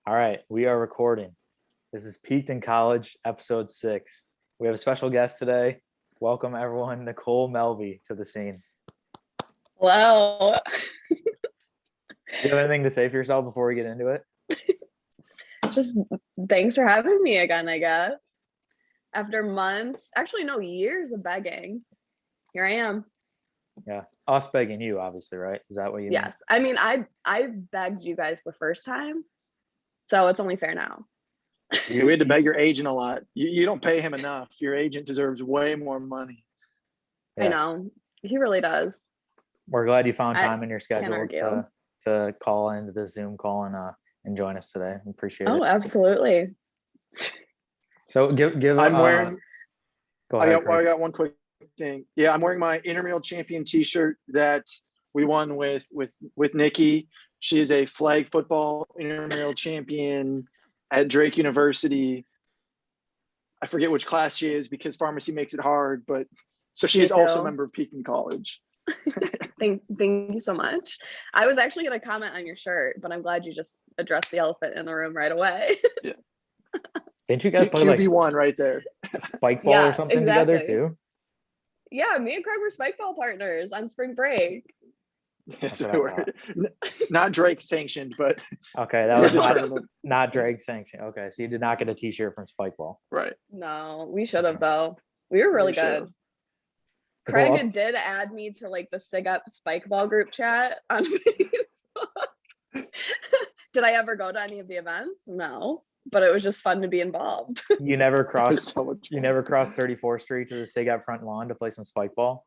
All right, we are recording. This is Peaked in College, episode 6. We have a special guest today. Welcome, everyone, Nicole Melby to the scene. Hello. Do you have anything to say for yourself before we get into it? Just thanks for having me again, I guess. After months, actually no, years of begging, here I am. Yeah, us begging you, obviously, right? Is that what you mean? Yes. I mean, I begged you guys the first time, so it's only fair now. We had to beg your agent a lot. You don't pay him enough. Your agent deserves way more money. Yes. I know. He really does. We're glad you found time in your can't schedule argue. to call into the Zoom call and join us today. Appreciate it. Oh, absolutely. So give I'm wearing. Go ahead. I got one quick thing. Yeah, I'm wearing my intramural champion T-shirt that we won with Nikki. She is a flag football intramural champion at Drake University. I forget which class she is because pharmacy makes it hard, but so she is also a member of Peaked in College. Thank you so much. I was actually going to comment on your shirt, but I'm glad you just addressed the elephant in the room right away. Yeah. Didn't you guys play QB1 right there? Spike ball or something together too? Yeah, me and Craig were spike ball partners on spring break. Yeah, so not Drake sanctioned, but okay, that was not Drake sanctioned. Okay, so you did not get a T-shirt from Spike Ball, right? No, we should have though. We were really good. Craig did add me to like the Sig Up Spike Ball group chat on Facebook. Did I ever go to any of the events? No, but it was just fun to be involved. You never crossed 34th Street to the Sig Up front lawn to play some spike ball?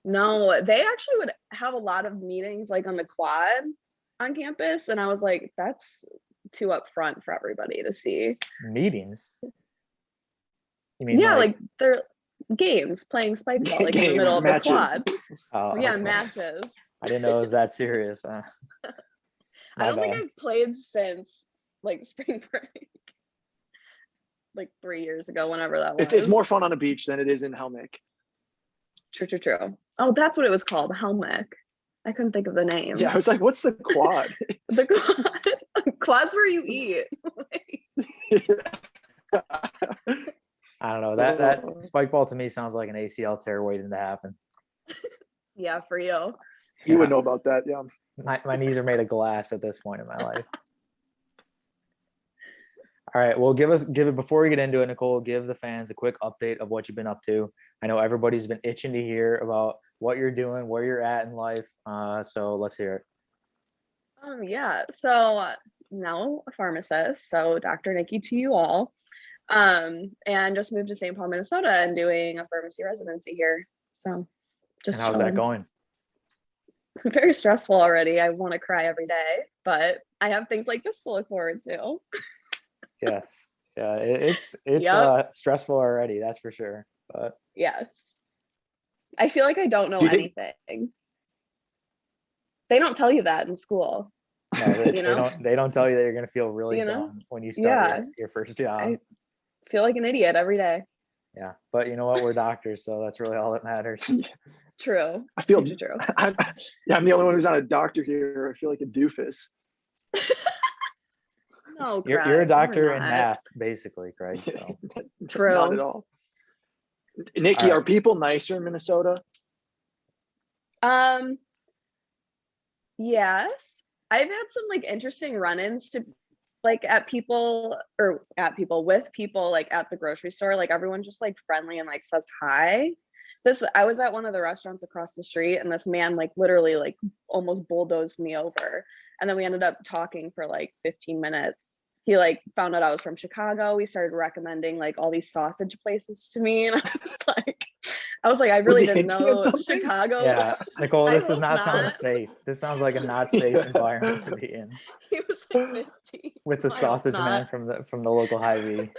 No, they actually would have a lot of meetings like on the quad on campus, and I was like, that's too up front for everybody to see. Meetings? You mean like they're games, playing spike ball like in the middle of the quad. Oh, yeah, okay. matches. I didn't know it was that serious. I don't think I've played since like spring break, like 3 years ago, whenever that was. It's more fun on a beach than it is in Helmick. True. Oh, that's what it was called, Helmick. I couldn't think of the name. Yeah, I was like, what's the quad? The quad. Quad's where you eat. I don't know. That spike ball to me sounds like an ACL tear waiting to happen. Yeah, for you. You would know about that, yeah. My knees are made of glass at this point in my life. All right, well, give it before we get into it, Nicole, give the fans a quick update of what you've been up to. I know everybody's been itching to hear about what you're doing, where you're at in life. So let's hear it. Yeah. So now a pharmacist. So Dr. Nikki to you all. And just moved to St. Paul, Minnesota and doing a pharmacy residency here. So just and how's that going? Very stressful already. I want to cry every day, but I have things like this to look forward to. Yes. Yeah, it's stressful already, that's for sure. But yes. I feel like I don't know anything. They don't tell you that in school. No, they don't tell you that you're going to feel really dumb when you start your first job. I feel like an idiot every day. Yeah, but you know what? We're doctors, so that's really all that matters. True. I feel true. I'm the only one who's not a doctor here. I feel like a doofus. No, you're a doctor in math, basically, Craig. So. True. Not at all. Nikki, are people nicer in Minnesota? Yes. I've had some like interesting run-ins to like with people like at the grocery store. Like everyone's just like friendly and like says hi. I was at one of the restaurants across the street and this man like literally like almost bulldozed me over. And then we ended up talking for like 15 minutes. He like found out I was from Chicago. We started recommending like all these sausage places to me. And I was like, I really didn't know Chicago. Yeah, Nicole, this does not sound safe. This sounds like a not safe environment to be in. He was like 15. With the sausage man from the local Hy-Vee.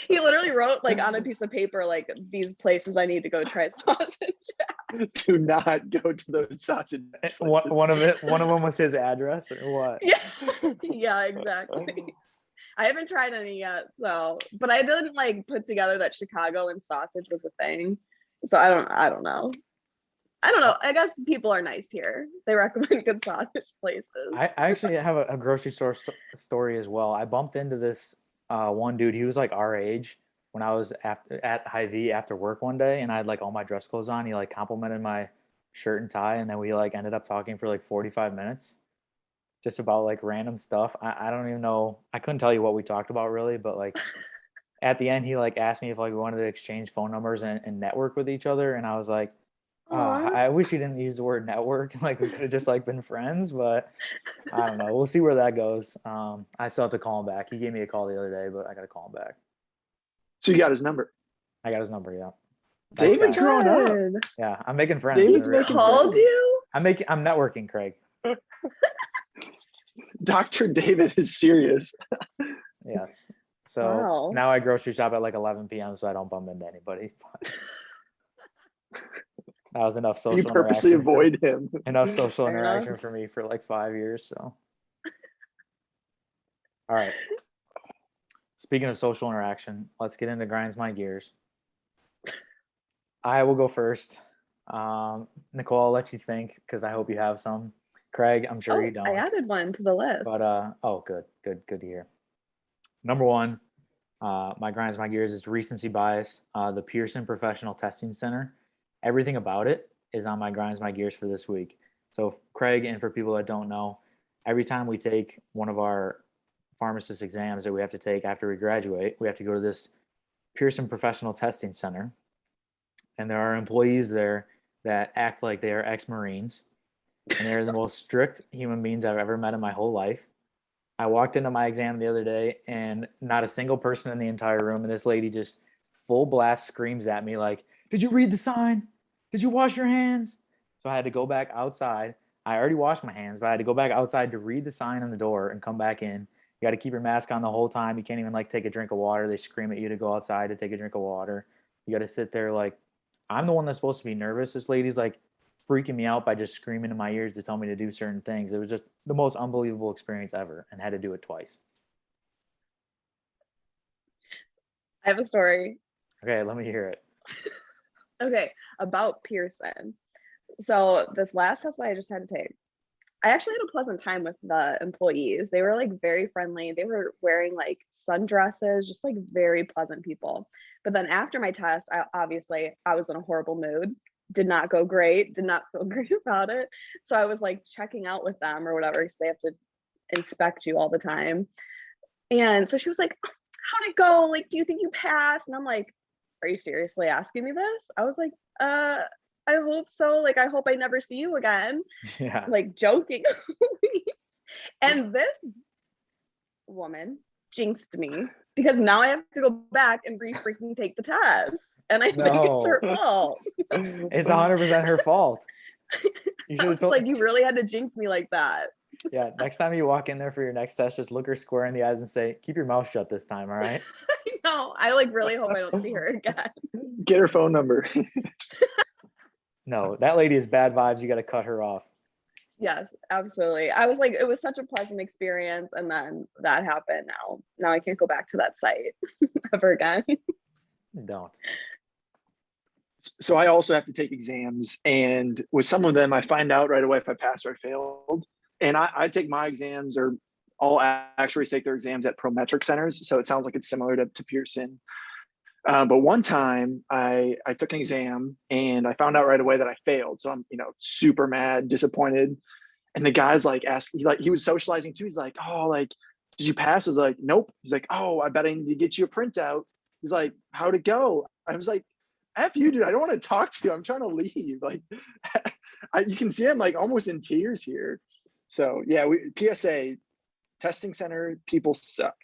He literally wrote like on a piece of paper like these places I need to go try sausage. Do not go to those sausage places. One of them was his address or what? Yeah, exactly. I haven't tried any yet, but I didn't like put together that Chicago and sausage was a thing. So I don't know. I don't know. I guess people are nice here. They recommend good sausage places. I actually have a grocery store story as well. I bumped into this one dude. He was like our age when I was at Hy-Vee after work one day, and I had like all my dress clothes on. He like complimented my shirt and tie, and then we like ended up talking for like 45 minutes just about like random stuff. I don't even know. I couldn't tell you what we talked about really, but like at the end, he like asked me if like we wanted to exchange phone numbers and network with each other, and I was like, Aw. I wish you didn't use the word network. Like we could have just like been friends, but I don't know. We'll see where that goes. I still have to call him back. He gave me a call the other day, but I got to call him back. So you got his number. I got his number. Yeah. Nice David's guy. growing up. Good. Yeah, I'm making friends. David's He making called friends. you? I'm networking, Craig. Dr. David is serious. Yes. So Wow. now I grocery shop at like 11 p.m. so I don't bump into anybody. That was enough social You purposely interaction avoid him. enough social Fair enough. interaction for me for like 5 years. So, all right. Speaking of social interaction, let's get into grinds my gears. I will go first. Nicole, I'll let you think because I hope you have some. Craig, I'm sure you don't. I added one to the list. But good to hear. Number one, my grinds my gears is recency bias. The Pearson Professional Testing Center. Everything about it is on my grinds my gears for this week. So Craig, and for people that don't know, every time we take one of our pharmacist exams that we have to take after we graduate, we have to go to this Pearson Professional Testing Center. And there are employees there that act like they are ex-Marines. And they're the most strict human beings I've ever met in my whole life. I walked into my exam the other day and not a single person in the entire room. And this lady just full blast screams at me like, "Did you read the sign? Did you wash your hands?" So I had to go back outside. I already washed my hands, but I had to go back outside to read the sign on the door and come back in. You got to keep your mask on the whole time. You can't even like take a drink of water. They scream at you to go outside to take a drink of water. You got to sit there like, I'm the one that's supposed to be nervous. This lady's like freaking me out by just screaming in my ears to tell me to do certain things. It was just the most unbelievable experience ever, and had to do it twice. I have a story. Okay, let me hear it. Okay, about Pearson. So this last test that I just had to take, I actually had a pleasant time with the employees. They were like very friendly. They were wearing like sundresses, just like very pleasant people. But then after my test, I was in a horrible mood. Did not go great, did not feel great about it. So I was like checking out with them or whatever, because they have to inspect you all the time. And so she was like, "How'd it go? Like, do you think you passed?" And I'm like, "Are you seriously asking me this?" I was like, I hope so. Like, I hope I never see you again." Yeah. Like joking. And this woman jinxed me because now I have to go back and freaking take the test. And I think it's her fault. It's 100% her fault. You should have It's told. like, you really had to jinx me like that. Yeah, next time you walk in there for your next test, just look her square in the eyes and say, "Keep your mouth shut this time, all right?" No, I like really hope I don't see her again. Get her phone number. No, that lady is bad vibes. You got to cut her off. Yes, absolutely. I was like, it was such a pleasant experience, and then that happened. Now I can't go back to that site ever again. Don't. So I also have to take exams, and with some of them, I find out right away if I passed or I failed. And I take my exams, or all actuaries take their exams at Prometric centers. So it sounds like it's similar to Pearson. But one time I took an exam and I found out right away that I failed. So I'm, super mad, disappointed. And the guy's like, he was socializing too. He's like, "Oh, like, did you pass?" I was like, "Nope." He's like, "Oh, I bet I need to get you a printout." He's like, "How'd it go?" I was like, "F you, dude. I don't want to talk to you. I'm trying to leave." Like, you can see I'm like almost in tears here. So yeah, PSA testing center people suck.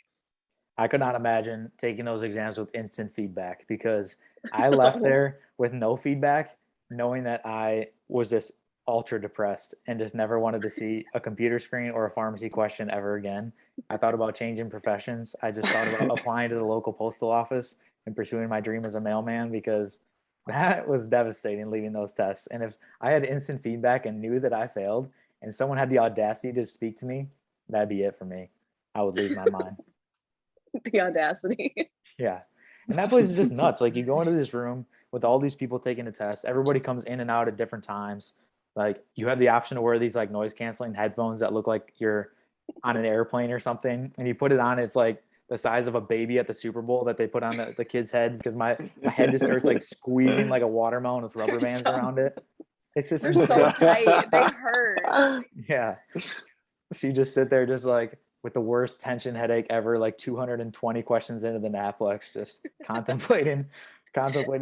I could not imagine taking those exams with instant feedback, because I left there with no feedback, knowing that I was just ultra depressed and just never wanted to see a computer screen or a pharmacy question ever again. I thought about changing professions. I just thought about applying to the local postal office and pursuing my dream as a mailman, because that was devastating leaving those tests. And if I had instant feedback and knew that I failed and someone had the audacity to speak to me, that'd be it for me. I would lose my mind. The audacity. Yeah. And that place is just nuts. Like, you go into this room with all these people taking the test, everybody comes in and out at different times. Like you have the option to wear these like noise canceling headphones that look like you're on an airplane or something, and you put it on, it's like the size of a baby at the Super Bowl that they put on the kid's head, because my head just starts like squeezing like a watermelon with rubber They're bands so- around it. It's just They're so tight. They hurt. yeah. So you just sit there just like with the worst tension headache ever, like 220 questions into the NAPLEX, just contemplating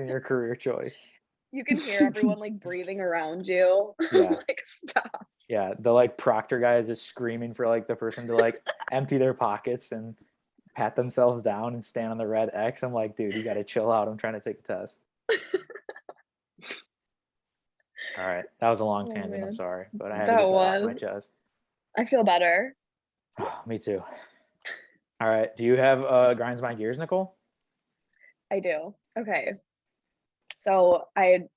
your career choice. You can hear everyone like breathing around you. Yeah. Like, stop. Yeah, the like proctor guy is just screaming for like the person to like empty their pockets and pat themselves down and stand on the red X. I'm like, dude, you got to chill out. I'm trying to take a test. All right, that was a long Oh, tangent. I'm man. sorry, but I had to That get that off my was. chest. I feel better. Me too. All right, do you have grinds my gears, Nicole? I do. Okay. So I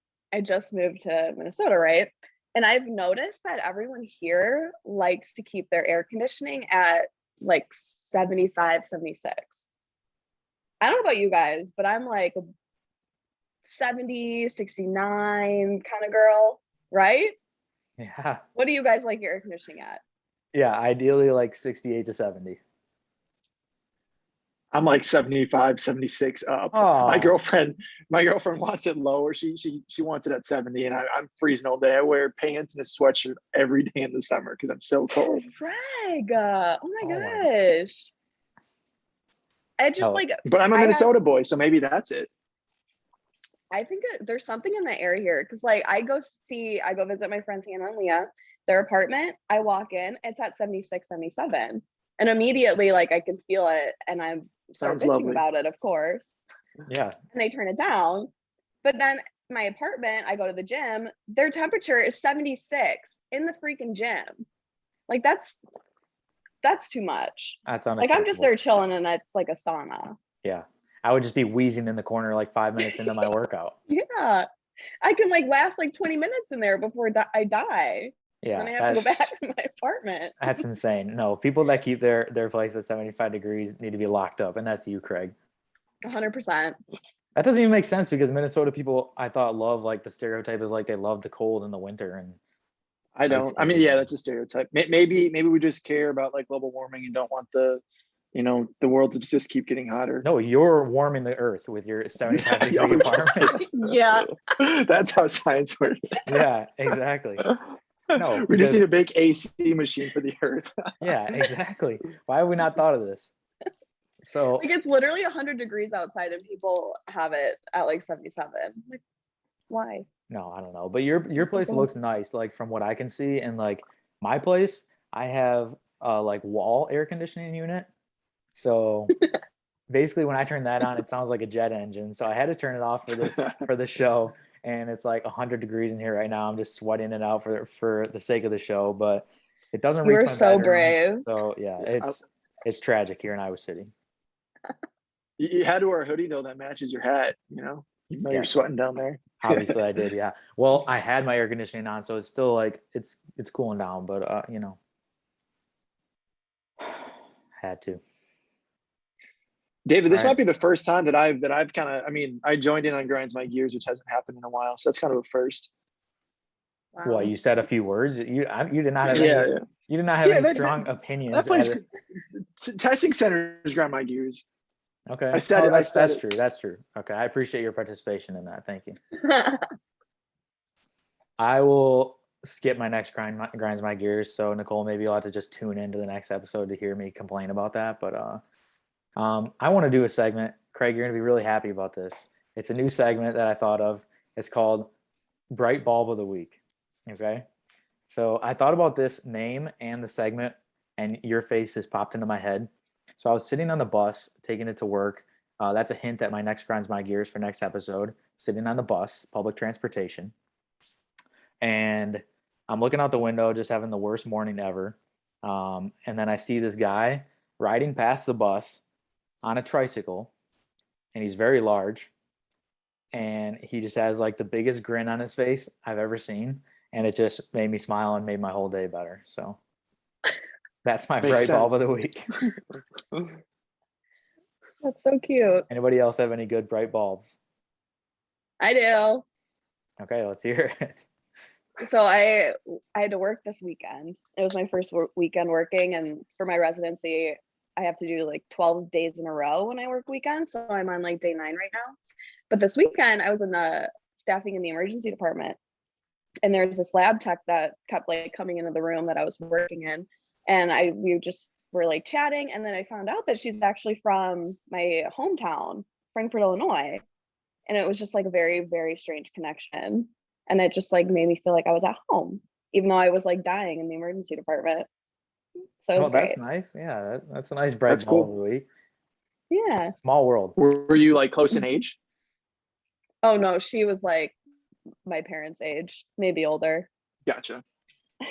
just moved to Minnesota, right? And I've noticed that everyone here likes to keep their air conditioning at like 75, 76. I don't know about you guys, but I'm like 70, 69 kind of girl, right? Yeah, What do you guys like your air conditioning at? yeah. Ideally, like 68 to 70. I'm like 75, 76 up. Oh. My girlfriend wants it lower. She wants it at 70, and I'm freezing all day. I wear pants and a sweatshirt every day in the summer because I'm so cold. Frag. Oh Oh my my- gosh. I just Oh. like, But I'm a I have- Minnesota boy, so maybe that's it. I think there's something in the air here because like I go visit my friends Hannah and Leah, their apartment. I walk in, it's at 76, 77. And immediately like I can feel it and I start Sounds bitching lovely. about it, of course. Yeah, And they turn it down. But then my apartment, I go to the gym, their temperature is 76 in the freaking gym. Like that's too much. that's Like unacceptable. I'm just there chilling and it's like a sauna. Yeah, I would just be wheezing in the corner like 5 minutes into my workout. Yeah. I can like last like 20 minutes in there before I die. Yeah, Then I have to go back to my apartment. that's insane. No, people that keep their place at 75 degrees need to be locked up, and that's you, Craig. 100%. That doesn't even make sense because Minnesota people, I thought, love like the stereotype is like they love the cold in the winter, and I don't. I mean, yeah, that's a stereotype. Maybe we just care about like global warming and don't want the world to just keep getting hotter. no, you're warming the earth with your 75 degree apartment. Yeah. That's how science works. Yeah, exactly. No, we just because- need a big AC machine for the earth. Yeah, exactly. Why have we not thought of this? So Like it's literally 100 degrees outside and people have it at like 77. Like, why? no, I don't know. But your place looks nice, like from what I can see. And like my place, I have a like wall air conditioning unit. So basically when I turn that on, it sounds like a jet engine. So I had to turn it off for this show. And it's like 100 degrees in here right now. I'm just sweating it out for the sake of the show, but it doesn't You reach were my so bedroom. brave. So yeah, it's tragic here in Iowa City. You had to wear a hoodie though that matches your hat. Even though you're Yes. sweating down there. Obviously I did, yeah. Well, I had my air conditioning on, so it's still like it's cooling down, but had to. David, this All right. might be the first time that I've kind of. I mean, I joined in on Grinds My Gears, which hasn't happened in a while, so that's kind of a first. Wow. Well, you said a few words. You did not have Yeah, any. yeah. You did not have Yeah, any that- strong opinions. That place, as testing centers grind my gears. okay. I said it, I That's said that's it. true. That's true. Okay, I appreciate your participation in that. Thank you. I will skip my next grinds my gears. So Nicole, maybe you'll have to just tune into the next episode to hear me complain about that. But I want to do a segment. Craig, you're gonna be really happy about this. It's a new segment that I thought of. It's called Bright Bulb of the Week. Okay. So I thought about this name and the segment, and your face has popped into my head. So I was sitting on the bus, taking it to work. That's a hint at my next grinds my gears for next episode. Sitting on the bus, public transportation. And I'm looking out the window, just having the worst morning ever. And then I see this guy riding past the bus on a tricycle, and he's very large. And he just has like the biggest grin on his face I've ever seen. And it just made me smile and made my whole day better. So that's my Makes bright bulb of sense. the week. That's so cute. Anybody else have any good bright bulbs? I do. Okay, let's hear it. So I had to work this weekend. It was my first weekend working, and for my residency, I have to do like 12 days in a row when I work weekends. So I'm on like day 9 right now. But this weekend, I was in the staffing in the emergency department, and there's this lab tech that kept like coming into the room that I was working in, and we just were like chatting, and then I found out that she's actually from my hometown, Frankfort, Illinois, and it was just like a very, very strange connection, and it just like made me feel like I was at home, even though I was like dying in the emergency department. So it Oh, was that's great. nice. Yeah, that's a nice bright That's ball cool. of the week. Yeah. Small world. Were you like close in age? Oh no, she was like my parents' age, maybe older. Gotcha.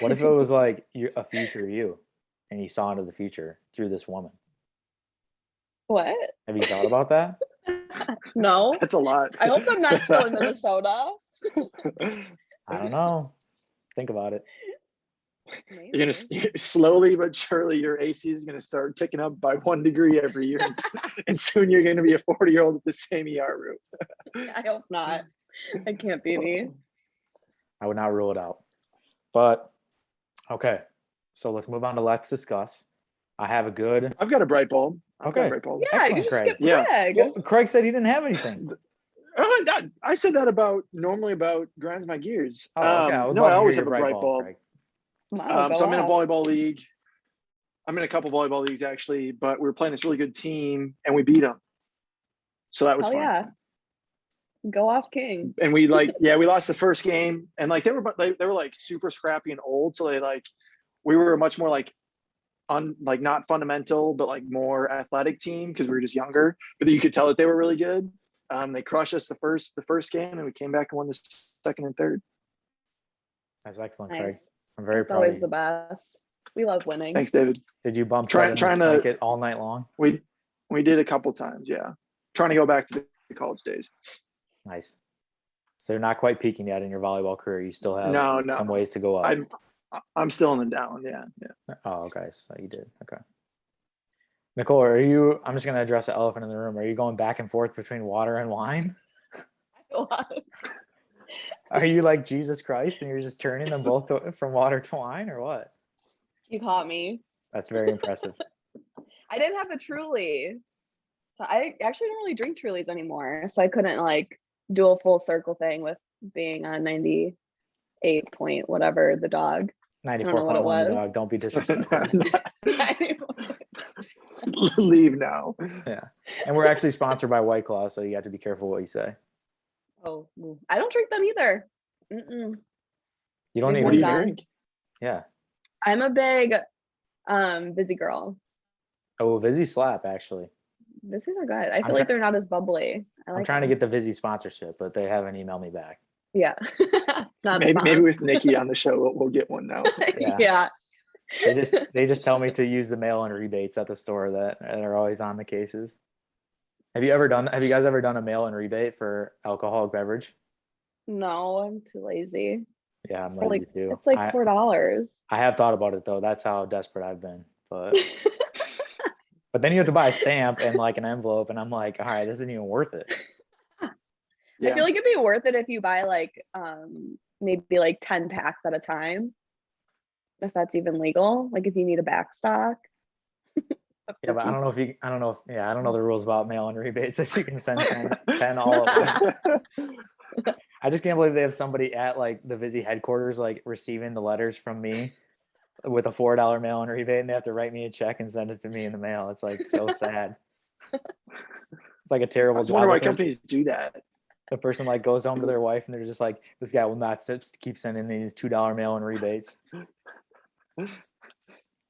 What if it was like a future you, and you saw into the future through this woman? What? Have you thought about that? No. That's a lot. I hope I'm not still in Minnesota. I don't know. Think about it. You're Maybe. gonna slowly but surely your AC is gonna start ticking up by 1 degree every year, and soon you're gonna be a 40-year-old at the same ER room. I hope not. It can't be me. I would not rule it out. But okay, so let's move on to let's discuss. I have a good. I've got a bright bulb. I've got a Okay. bright bulb. Yeah, Excellent, you just Craig. skipped Yeah. Craig. Well, Craig said he didn't have anything. Oh, I said that normally about grinds my gears. Oh, okay. I would No, love I to hear always your have a bright bulb. Craig. Wow, So I'm in a off. volleyball league. I'm in a couple volleyball leagues actually, but we were playing this really good team and we beat them. So that was Hell fun. yeah. Go off, King. And we we lost the first game, and like they were like super scrappy and old, so we were a much more like not fundamental but like more athletic team because we were just younger, but you could tell that they were really good. They crushed us the first game, and we came back and won the second and third. That's excellent, Craig. Nice. I'm very It's proud of always you. the best. We love winning. Thanks, David. Did you bump Trying trying to- to it all night long? We did a couple times, yeah. Trying to go back to the college days. Nice. So you're not quite peaking yet in your volleyball career. You still have No. some ways to go up. I'm still in the down, yeah. Oh, okay. So you did. Okay. Nicole, are you? I'm just going to address the elephant in the room. Are you going back and forth between water and wine? Are you like Jesus Christ and you're just turning them both from water to wine, or what? You caught me. That's very impressive. I didn't have the Truly. So I actually don't really drink Trulies anymore. So I couldn't like do a full circle thing with being on 98 point whatever the dog. 94.1 was. dog. Don't be disrespectful. Leave now. Yeah. And we're actually sponsored by White Claw, so you have to be careful what you say. Oh, I don't drink them either. Mm-mm. You don't Big What do even you John. drink? Yeah. I'm a big Vizzy girl. Oh, Vizzy slap actually. Vizzies are good. I feel I'm like they're not as bubbly. I'm trying to get the Vizzy sponsorship, but they haven't emailed me back. Yeah. Not Maybe with Nikki on the show, we'll get one now. Yeah. Yeah. They just tell me to use the mail-in rebates at the store that are always on the cases. Have you guys ever done a mail-in rebate for alcoholic beverage? No, I'm too lazy. Yeah, I'm Or, lazy like, too. it's like $4. I have thought about it though. That's how desperate I've been. But then you have to buy a stamp and like an envelope, and I'm like, all right, this isn't even worth it. I feel like it'd be worth it if you buy like maybe like 10 packs at a time. If that's even legal. Like if you need a back stock. Yeah, but I don't know the rules about mail-in rebates. If you can send 10 all at once. I just can't believe they have somebody at like the Vizzy headquarters like receiving the letters from me with a $4 mail-in rebate, and they have to write me a check and send it to me in the mail. It's like so sad. It's like a I terrible just wonder job. why companies do that. The person like goes home to their wife and they're just like, this guy will not keep sending these $2 mail-in rebates.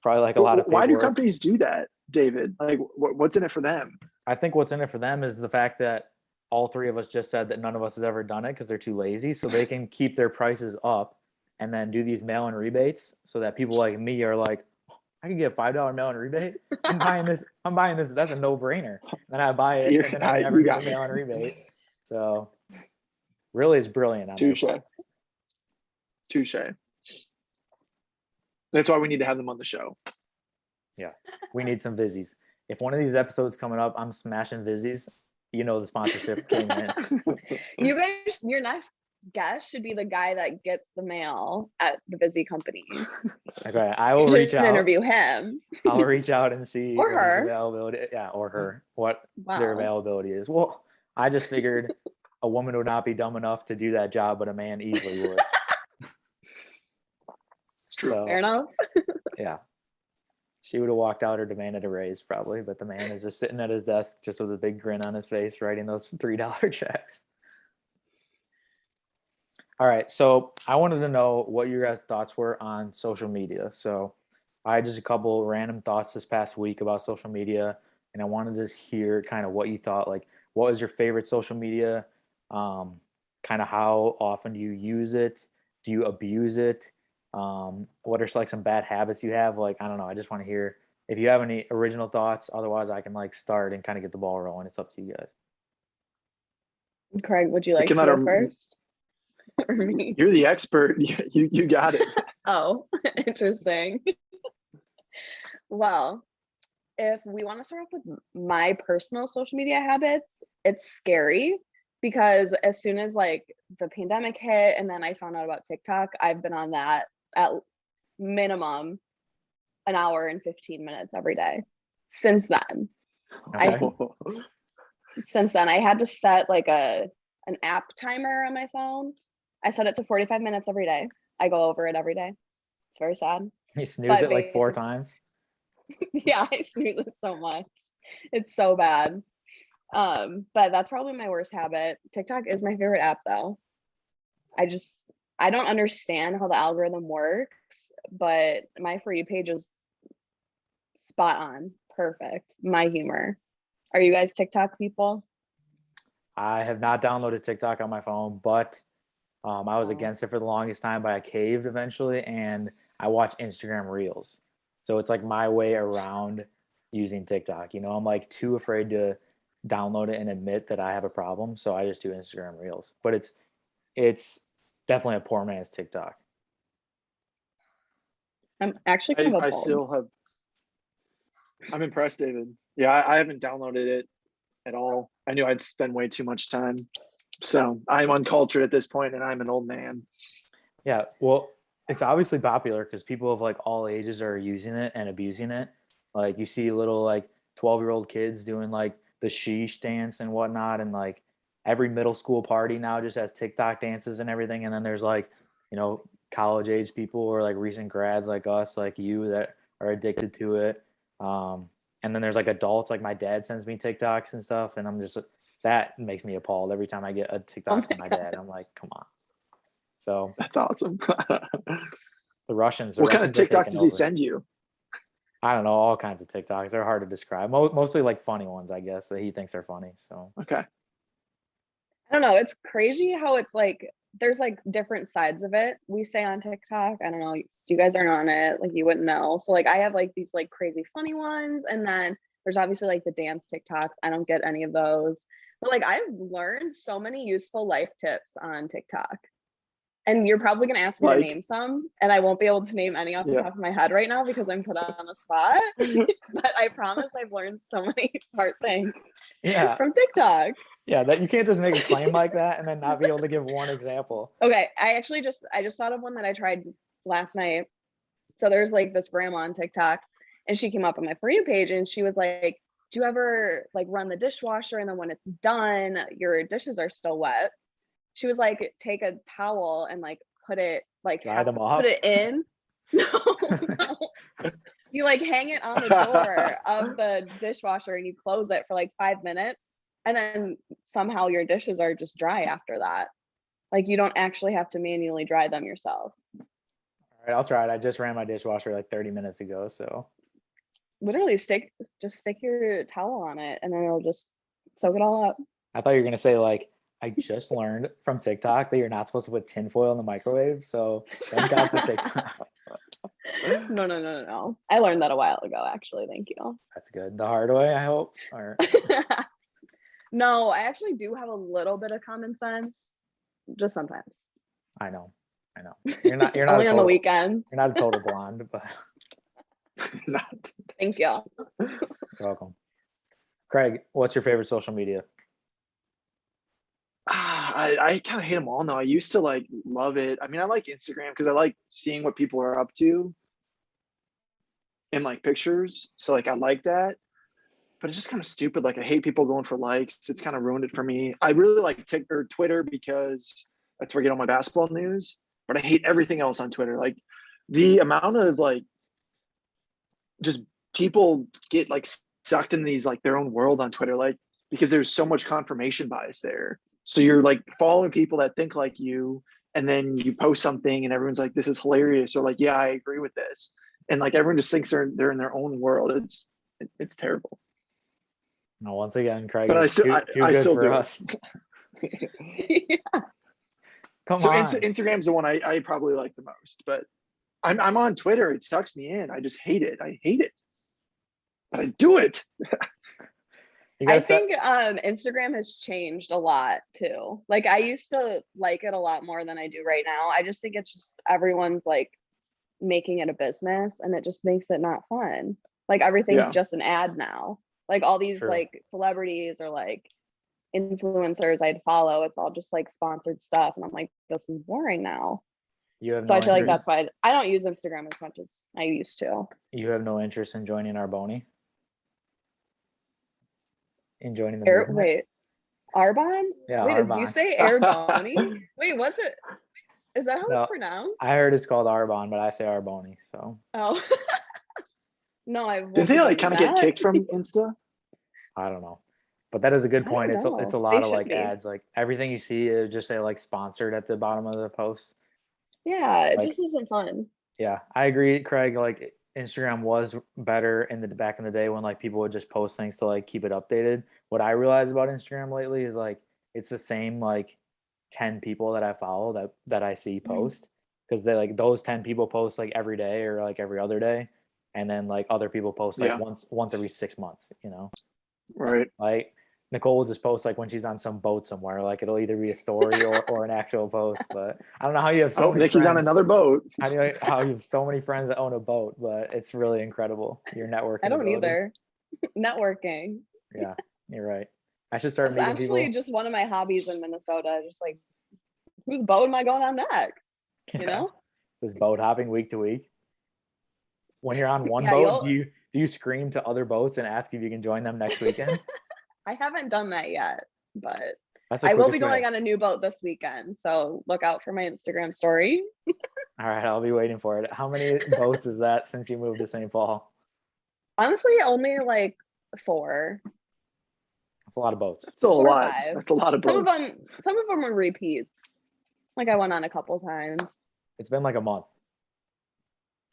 Probably like a lot of Why do paperwork. companies do that, David? Like, what's in it for them? I think what's in it for them is the fact that all three of us just said that none of us has ever done it because they're too lazy. So they can keep their prices up and then do these mail-in rebates so that people like me are like, I can get a $5 mail-in rebate. I'm buying this. That's a no-brainer. Then I buy it and then I never get a mail-in rebate. So really it's brilliant. Touche. That's why we need to have them on the show. Yeah. We need some Vizzies. If one of these episodes coming up, I'm smashing Vizzies, you know the sponsorship came in. You guys, your next guest should be the guy that gets the mail at the busy company. Okay, I You will should reach out. interview him. I'll reach out and see Or what his her. availability. Yeah, or her. What their Wow. availability is. Well, I just figured a woman would not be dumb enough to do that job, but a man easily would. It's true. So Fair enough. yeah, she would have walked out or demanded a raise probably, but the man is just sitting at his desk, just with a big grin on his face, writing those $3 checks. All right, so I wanted to know what your guys' thoughts were on social media. So I had just a couple random thoughts this past week about social media, and I wanted to just hear kind of what you thought. Like, what was your favorite social media? Kind of how often do you use it? Do you abuse it? What are like some bad habits you have? Like, I don't know. I just want to hear if you have any original thoughts. Otherwise, I can like start and kind of get the ball rolling. It's up to you guys. Craig, would you like to can let go her- first? Or me? You're the expert. You got it. Oh, interesting. Well, if we want to start off with my personal social media habits, it's scary because as soon as like the pandemic hit and then I found out about TikTok, I've been on that at minimum an hour and 15 minutes every day since then. Okay. Since then, I had to set like an app timer on my phone. I set it to 45 minutes every day. I go over it every day. It's very sad. You snooze But it like 4 basically- times. Yeah, I snooze it so much. It's so bad. But that's probably my worst habit. TikTok is my favorite app though. I don't understand how the algorithm works, but my For You page is spot on. Perfect. My humor. Are you guys TikTok people? I have not downloaded TikTok on my phone, but I was Oh. against it for the longest time, but I caved eventually, and I watch Instagram Reels. So it's like my way around using TikTok. You know, I'm like too afraid to download it and admit that I have a problem, so I just do Instagram Reels. But it's definitely a poor man's TikTok. I'm actually kind of I appalled. still have. I'm impressed, David. Yeah, I haven't downloaded it at all. I knew I'd spend way too much time. So I'm uncultured at this point, and I'm an old man. Yeah, well, it's obviously popular because people of like all ages are using it and abusing it. Like you see little like 12-year-old kids doing like the sheesh dance and whatnot, and like every middle school party now just has TikTok dances and everything. And then there's like, you know, college age people or like recent grads like us, like you, that are addicted to it. And then there's like adults, like my dad sends me TikToks and stuff, and I'm just that makes me appalled every time I get a TikTok from my dad. I'm like, come on. So That's awesome. the Russians. What kind of Russians are TikToks taking does he over. send you? I don't know, all kinds of TikToks. They're hard to describe. Mostly like funny ones, I guess, that he thinks are funny. So Okay. I don't know. It's crazy how it's like there's like different sides of it. We say on TikTok, I don't know, you guys aren't on it, like you wouldn't know. So like I have like these like crazy funny ones, and then there's obviously like the dance TikToks. I don't get any of those. But like I've learned so many useful life tips on TikTok. And you're probably gonna ask me to Like? name some, and I won't be able to name any off the Yeah. top of my head right now because I'm put on the spot. But I promise I've learned so many smart things yeah, from TikTok. yeah, that you can't just make a claim like that and then not be able to give one example. Okay, I just thought of one that I tried last night. So there's like this grandma on TikTok, and she came up on my For You page, and she was like, "Do you ever like run the dishwasher, and then when it's done, your dishes are still wet?" She was like, "Take a towel and like put it like Dry them off. put it in." No. You like hang it on the door of the dishwasher and you close it for like 5 minutes, and then somehow your dishes are just dry after that. Like you don't actually have to manually dry them yourself. All right, I'll try it. I just ran my dishwasher like 30 minutes ago, so Literally stick your towel on it and then it'll just soak it all up. I thought you were gonna say like I just learned from TikTok that you're not supposed to put tinfoil in the microwave. So thank God for TikTok. No. I learned that a while ago, actually. Thank you. That's good. The hard way, I hope. Or No, I actually do have a little bit of common sense, just sometimes. I know. You're not Only a on the total, weekends. you're not a total blonde, but Not. Thank you. you're welcome. Craig, what's your favorite social media? I kind of hate them all now. I used to like love it. I mean, I like Instagram because I like seeing what people are up to in like pictures. So like I like that. But it's just kind of stupid. Like I hate people going for likes. It's kind of ruined it for me. I really like Twitter because that's where I get all my basketball news. But I hate everything else on Twitter. Like the amount of like just people get like sucked in these like their own world on Twitter, like because there's so much confirmation bias there. So you're like following people that think like you, and then you post something and everyone's like, this is hilarious, or like, yeah, I agree with this. And like everyone just thinks they're in their own world. It's terrible. No, once again, Craig But is too I good still for do it. us. Come So on. Instagram's the one I probably like the most, but I'm on Twitter. It sucks me in. I just hate it. I hate it, but I do it. You I gotta set- think Instagram has changed a lot too. Like I used to like it a lot more than I do right now. I just think it's just everyone's like making it a business and it just makes it not fun. Like everything's Yeah. just an ad now. Like all these True. like celebrities or like influencers I'd follow, it's all just like sponsored stuff. And I'm like, this is boring now. you have So no I feel like interest. that's why I don't use Instagram as much as I used to. You have no interest in joining Arboni? In joining the Air, movement? wait, Arbonne? Yeah, Wait, did you Arbonne. say Airboni? Wait, what's it? Is that how No, it's pronounced? I heard it's called Arbonne, but I say Arboni. So Oh. No, I Did they like kind of get that. kicked from Insta? I don't know. But that is a good I point. don't It's a know. lot They of should like be. ads. Like everything you see is just say like sponsored at the bottom of the post. Yeah, it Like- just isn't fun. Yeah, I agree, Craig. Like Instagram was better in the back in the day when like people would just post things to like keep it updated. What I realized about Instagram lately is like it's the same like 10 people that I follow that I see post because they like those 10 people post like every day or like every other day, and then like other people post like Yeah. once every 6 months. You know, Right. like Nicole will just post like when she's on some boat somewhere. Like it'll either be a story or an actual post. But I don't know how you have so Oh, many Nikki's on friends. another boat. How do you how you have so many friends that own a boat? But it's really incredible your networking. I don't ability. either. Networking. Yeah, you're right. I should start That's meeting actually people. just one of my hobbies in Minnesota. Just like, whose boat am I going on next? You Yeah. know? Just boat hopping week to week. When you're on one Yeah, boat, do you scream to other boats and ask if you can join them next weekend? I haven't done that yet, but That's the I will be quickest way. going on a new boat this weekend. So look out for my Instagram story. All right, I'll be waiting for it. How many boats is that since you moved to St. Paul? Honestly, only like 4. That's a lot of boats. That's still a 4 or lot. 5. That's a lot of Some of boats. them are repeats. Like I went on a couple times. It's been like a month.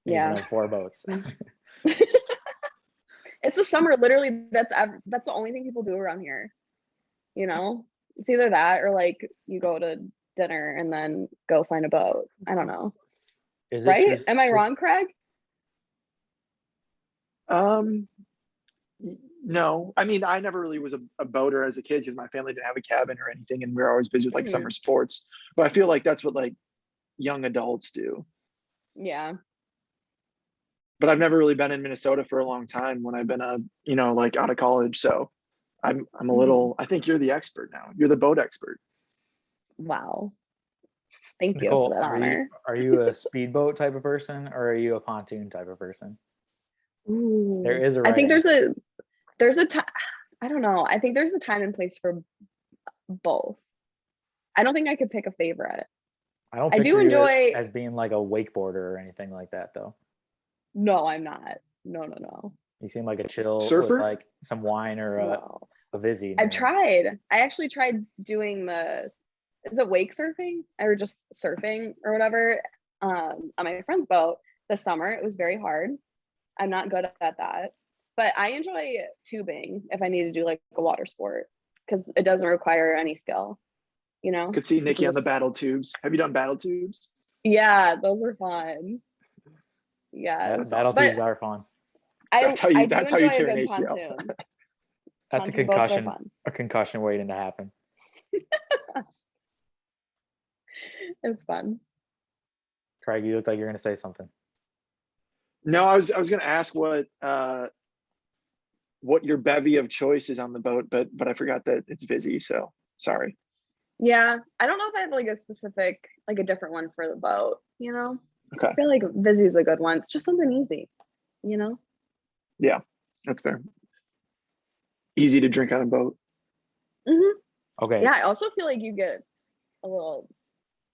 and you've Yeah. been on 4 boats. It's the summer. Literally, that's the only thing people do around here. You know, it's either that or like you go to dinner and then go find a boat. I don't know. Is it Right? true- Am I wrong, Craig? No, I mean, I never really was a boater as a kid because my family didn't have a cabin or anything, and we were always busy with like Mhm. summer sports. But I feel like that's what like young adults do. Yeah. But I've never really been in Minnesota for a long time when I've been like out of college. So I'm a little. I think you're the expert now. You're the boat expert. Wow. Thank you Nicole, for that honor. are you a speedboat type of person or are you a pontoon type of person? Ooh. There is a I right think answer. there's a time. I don't know. I think there's a time and place for both. I don't think I could pick a favorite. I don't I do picture you enjoy- as being like a wakeboarder or anything like that though. No, I'm not. No. You seem like a chill Surfer? with like some wine or No. a Vizzy. I've tried. I actually tried doing is it wake surfing or just surfing or whatever on my friend's boat this summer. It was very hard. I'm not good at that, but I enjoy tubing if I need to do like a water sport because it doesn't require any skill, you know? Could see Nikki on the Just- battle tubes. Have you done battle tubes? Yeah, those were fun. Yeah, Battle But tubes are fun. That's how you- I do that's how you enjoy tear a an good ACL. pontoon. That's Pontoon boats are fun. a concussion waiting to happen. It's fun. Craig, you look like you're gonna say something. No, I was going to ask what your bevy of choice is on the boat, but I forgot that it's Vizzy. So sorry. Yeah, I don't know if I have like a specific, like a different one for the boat, Okay. I feel like Vizzy's a good one. It's just something easy, you know? Yeah, that's fair. Easy to drink on a boat. hmm Okay. Yeah, I also feel like you get a little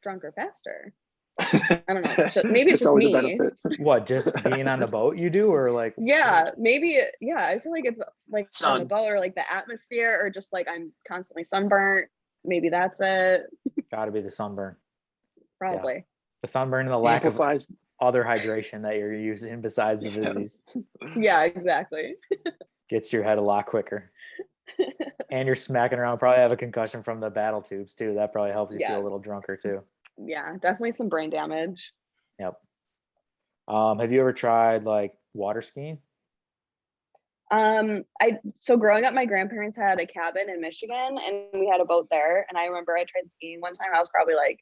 drunker faster. I don't know. Maybe it's just always a me. benefit. What, just being on the boat you do, or like? Yeah, maybe. Yeah, I feel like it's like on the Sun. boat or like the atmosphere or just like I'm constantly sunburnt. Maybe that's it. Gotta be the sunburn. Probably. The sunburn and the lack of Amplifies. other hydration that you're using besides the Vizzies Yes. Yeah, exactly. gets to your head a lot quicker. And you're smacking around. Probably have a concussion from the battle tubes too. That probably helps you Yeah. feel a little drunker too. Yeah, definitely some brain damage. Yep. Have you ever tried like water skiing? So growing up, my grandparents had a cabin in Michigan and we had a boat there. And I remember I tried skiing one time. I was probably like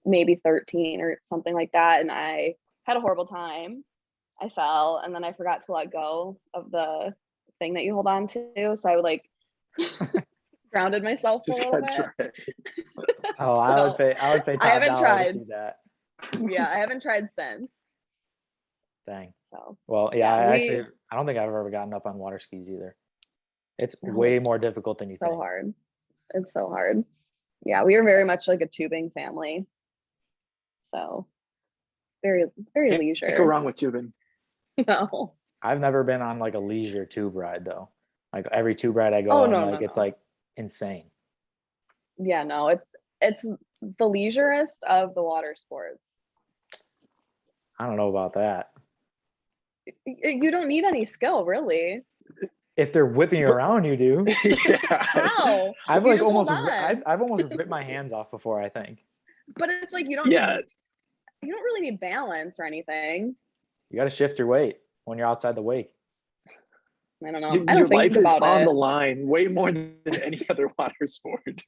maybe 13 or something like that. And I had a horrible time. I fell and then I forgot to let go of the thing that you hold on to. So I would like grounded myself a Just little got bit. dry. Oh, I would pay I top haven't dollar to tried. see that. Yeah, I haven't tried since. Dang. So Well, yeah, yeah, I don't think I've ever gotten up on water skis either. It's No, way it's more difficult than you so think. hard. It's so hard. Yeah, we are very much like a tubing family. So very, very Can't go leisure. wrong with tubing. No. I've never been on like a leisure tube ride though. Like every tube ride I go Oh on, no, like no, it's no. like insane. Yeah, no, it's the leisurest of the water sports. I don't know about that. You don't need any skill, really. If they're whipping you around, you do. Yeah. How? I've You like just hold almost, on. I've almost ripped my hands off before. I think But it's like you don't Yeah. need, you don't really need balance or anything. you got to shift your weight when you're outside the wake. I don't know. Your I don't life think is about on it. the line way more than any other water sport.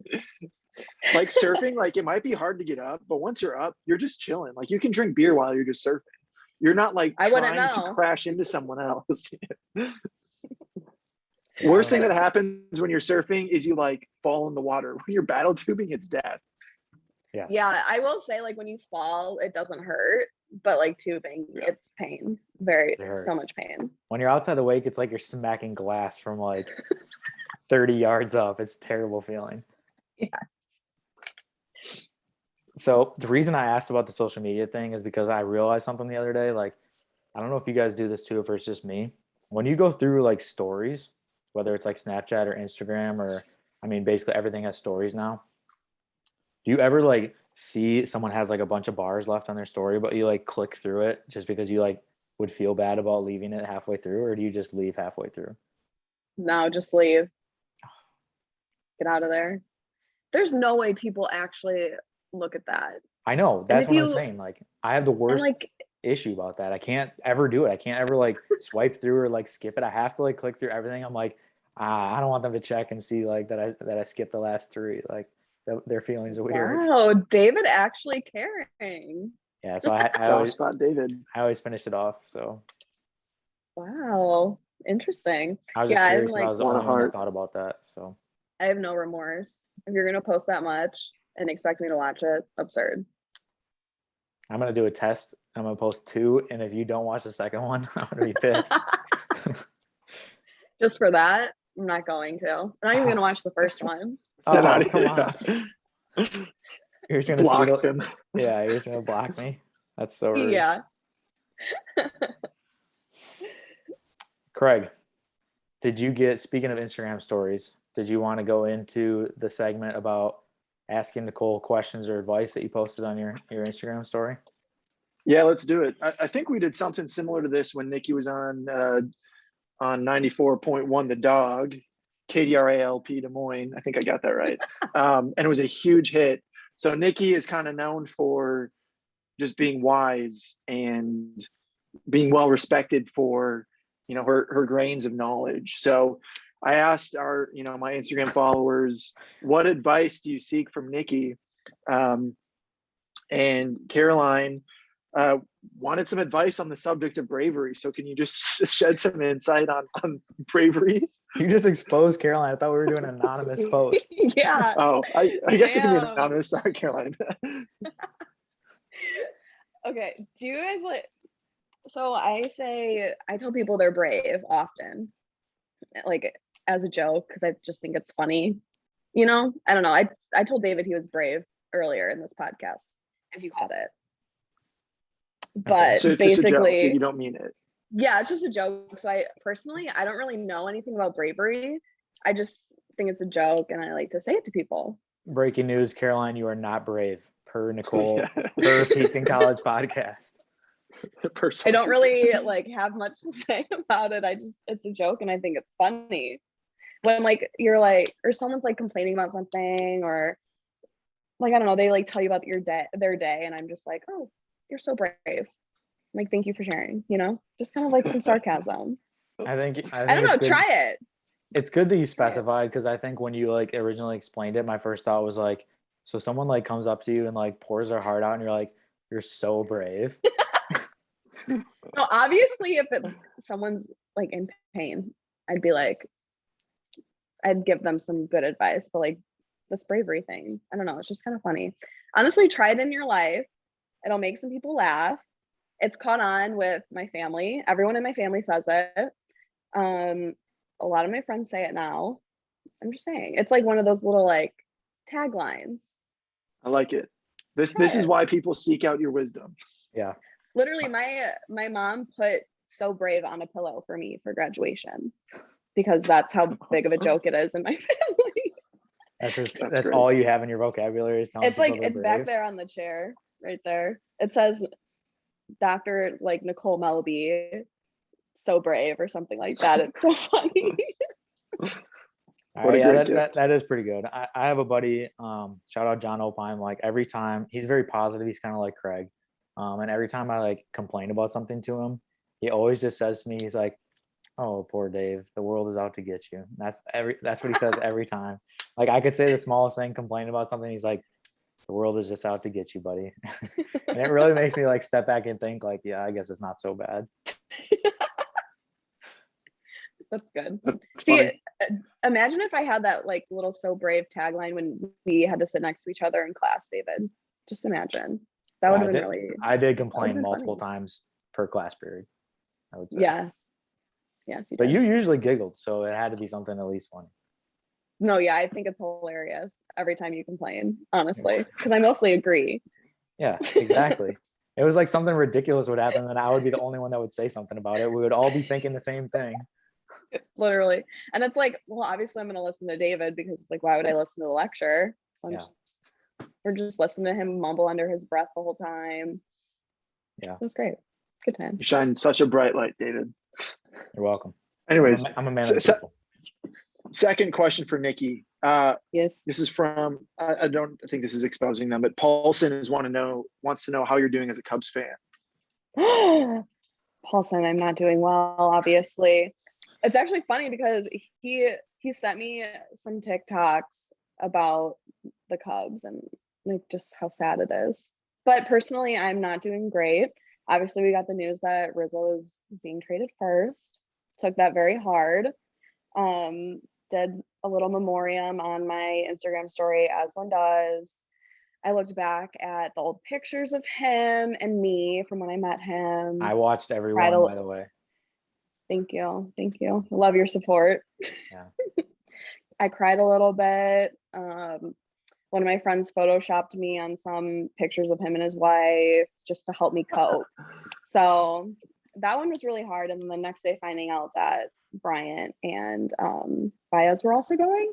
Like surfing, like it might be hard to get up, but once you're up, you're just chilling. Like you can drink beer while you're just surfing. You're not like I wouldn't trying to know. crash into someone else. Yeah, Worst thing that happens when you're surfing is you like fall in the water. When you're battle tubing, it's death. Yes. Yeah, I will say like when you fall, it doesn't hurt, but like tubing, Yeah. it's pain. Very It hurts. so much pain. When you're outside the wake, it's like you're smacking glass from like 30 yards up. It's a terrible feeling. Yeah. So the reason I asked about the social media thing is because I realized something the other day. Like, I don't know if you guys do this too, if it's just me. When you go through like stories, whether it's like Snapchat or Instagram, or I mean, basically everything has stories now. Do you ever like see someone has like a bunch of bars left on their story, but you like click through it just because you like would feel bad about leaving it halfway through, or do you just leave halfway through? No, just leave. Get out of there. There's no way people actually look at that. I know, that's if what I'm you- saying. Like, I have the And worst like, issue about that. I can't ever do it. I can't ever like swipe through or like skip it. I have to like click through everything. I'm like, I don't want them to check and see like that I skipped the last three. Like their feelings are weird. wow, David actually caring. Yeah, so I Soft always spot, David. finish it off. So Wow, interesting. I was just Yeah, I'm curious if I like, was the Lot of only one that heart. thought about that. So I have no remorse. If you're gonna post that much and expect me to watch it, absurd. I'm gonna do a test. I'm gonna post 2, and if you don't watch the second one, I'm gonna be pissed. Just for that, I'm not going to. I'm not even gonna watch the first one. Oh, Not come even- on. You're just gonna Block see them. Yeah, you're just gonna block me. That's so rude. Yeah. Craig, did you get, speaking of Instagram stories, did you want to go into the segment about asking Nicole questions or advice that you posted on your Instagram story? Yeah, let's do it. I think we did something similar to this when Nikki was on 94.1 The Dog, KDRALP Des Moines. I think I got that right. And it was a huge hit. So Nikki is kind of known for just being wise and being well respected for, you know, her grains of knowledge. So I asked our, you know, my Instagram followers, what advice do you seek from Nikki? And Caroline wanted some advice on the subject of bravery. So can you just shed some insight on bravery? You just exposed Caroline. I thought we were doing an anonymous post. Yeah. Oh, I guess it can be Damn. anonymous. Sorry, Caroline. Okay. Do you guys like? So I tell people they're brave often, like as a joke, because I just think it's funny. You know, I don't know. I told David he was brave earlier in this podcast, if you caught it. But So it's just a joke. basically, You don't mean it. yeah, it's just a joke. So I don't really know anything about bravery. I just think it's a joke, and I like to say it to people. Breaking news, Caroline, you are not brave, per Nicole, per Peaked in College podcast. I don't really like have much to say about it. It's a joke, and I think it's funny when like you're like, or someone's like complaining about something, or like I don't know, they like tell you about their day, and I'm just like, oh, you're so brave. Like, thank you for sharing. You know, just kind of like some sarcasm. I think I don't know. it's good. Try it. It's good that you specified, because I think when you like originally explained it, my first thought was like, so someone like comes up to you and like pours their heart out, and you're like, you're so brave. No, obviously, if someone's like in pain, I'd be like, I'd give them some good advice. But like this bravery thing, I don't know. It's just kind of funny. Honestly, try it in your life. It'll make some people laugh. It's caught on with my family. Everyone in my family says it. A lot of my friends say it now. I'm just saying, it's like one of those little like taglines. I like it. This is why people seek out your wisdom. Yeah. Literally, my mom put "so brave" on a pillow for me for graduation, because that's how big of a joke it is in my family. That's great. all you have in your vocabulary is telling It's like people they're it's brave. back there on the chair, right there. It says Dr. like Nicole Melby, so brave or something like that. It's so funny. All What a right, yeah, great gift. that is pretty good. I have a buddy, shout out John Opine. Like every time he's very positive, he's kind of like Craig. And every time I like complain about something to him, he always just says to me, he's like, "Oh, poor Dave, the world is out to get you." That's what he says every time. Like I could say the smallest thing, complain about something, he's like, "The world is just out to get you, buddy." And it really makes me like step back and think like, yeah, I guess it's not so bad. That's good. That's See, funny. imagine if I had that like little "so brave" tagline when we had to sit next to each other in class, David. Just imagine. That would have been really. I did complain been multiple funny. times per class period, I would say. Yes. Yes, you But did. you usually giggled, so it had to be something at least funny. No, yeah, I think it's hilarious every time you complain, honestly, because I mostly agree. Yeah, exactly. It was like something ridiculous would happen, and I would be the only one that would say something about it. We would all be thinking the same thing. Literally. And it's like, well, obviously I'm going to listen to David, because like, why would I listen to the lecture? So Yeah. we're just listening to him mumble under his breath the whole time. Yeah. It was great. Good time. You shine such a bright light, David. You're welcome. Anyways, I'm a man of the people. second question for Nikki. Yes. This is from I don't think this is exposing them, but Paulson wants to know how you're doing as a Cubs fan. Paulson, I'm not doing well, obviously. It's actually funny because he sent me some TikToks about the Cubs and like just how sad it is. But personally, I'm not doing great. Obviously, we got the news that Rizzo is being traded first. Took that very hard. Did a little memoriam on my Instagram story, as one does. I looked back at the old pictures of him and me from when I met him. I watched every one, by the way. Thank you. Thank you. Love your support. Yeah. I cried a little bit. One of my friends photoshopped me on some pictures of him and his wife just to help me cope. So that one was really hard. And then the next day finding out that Bryant and Baez were also going,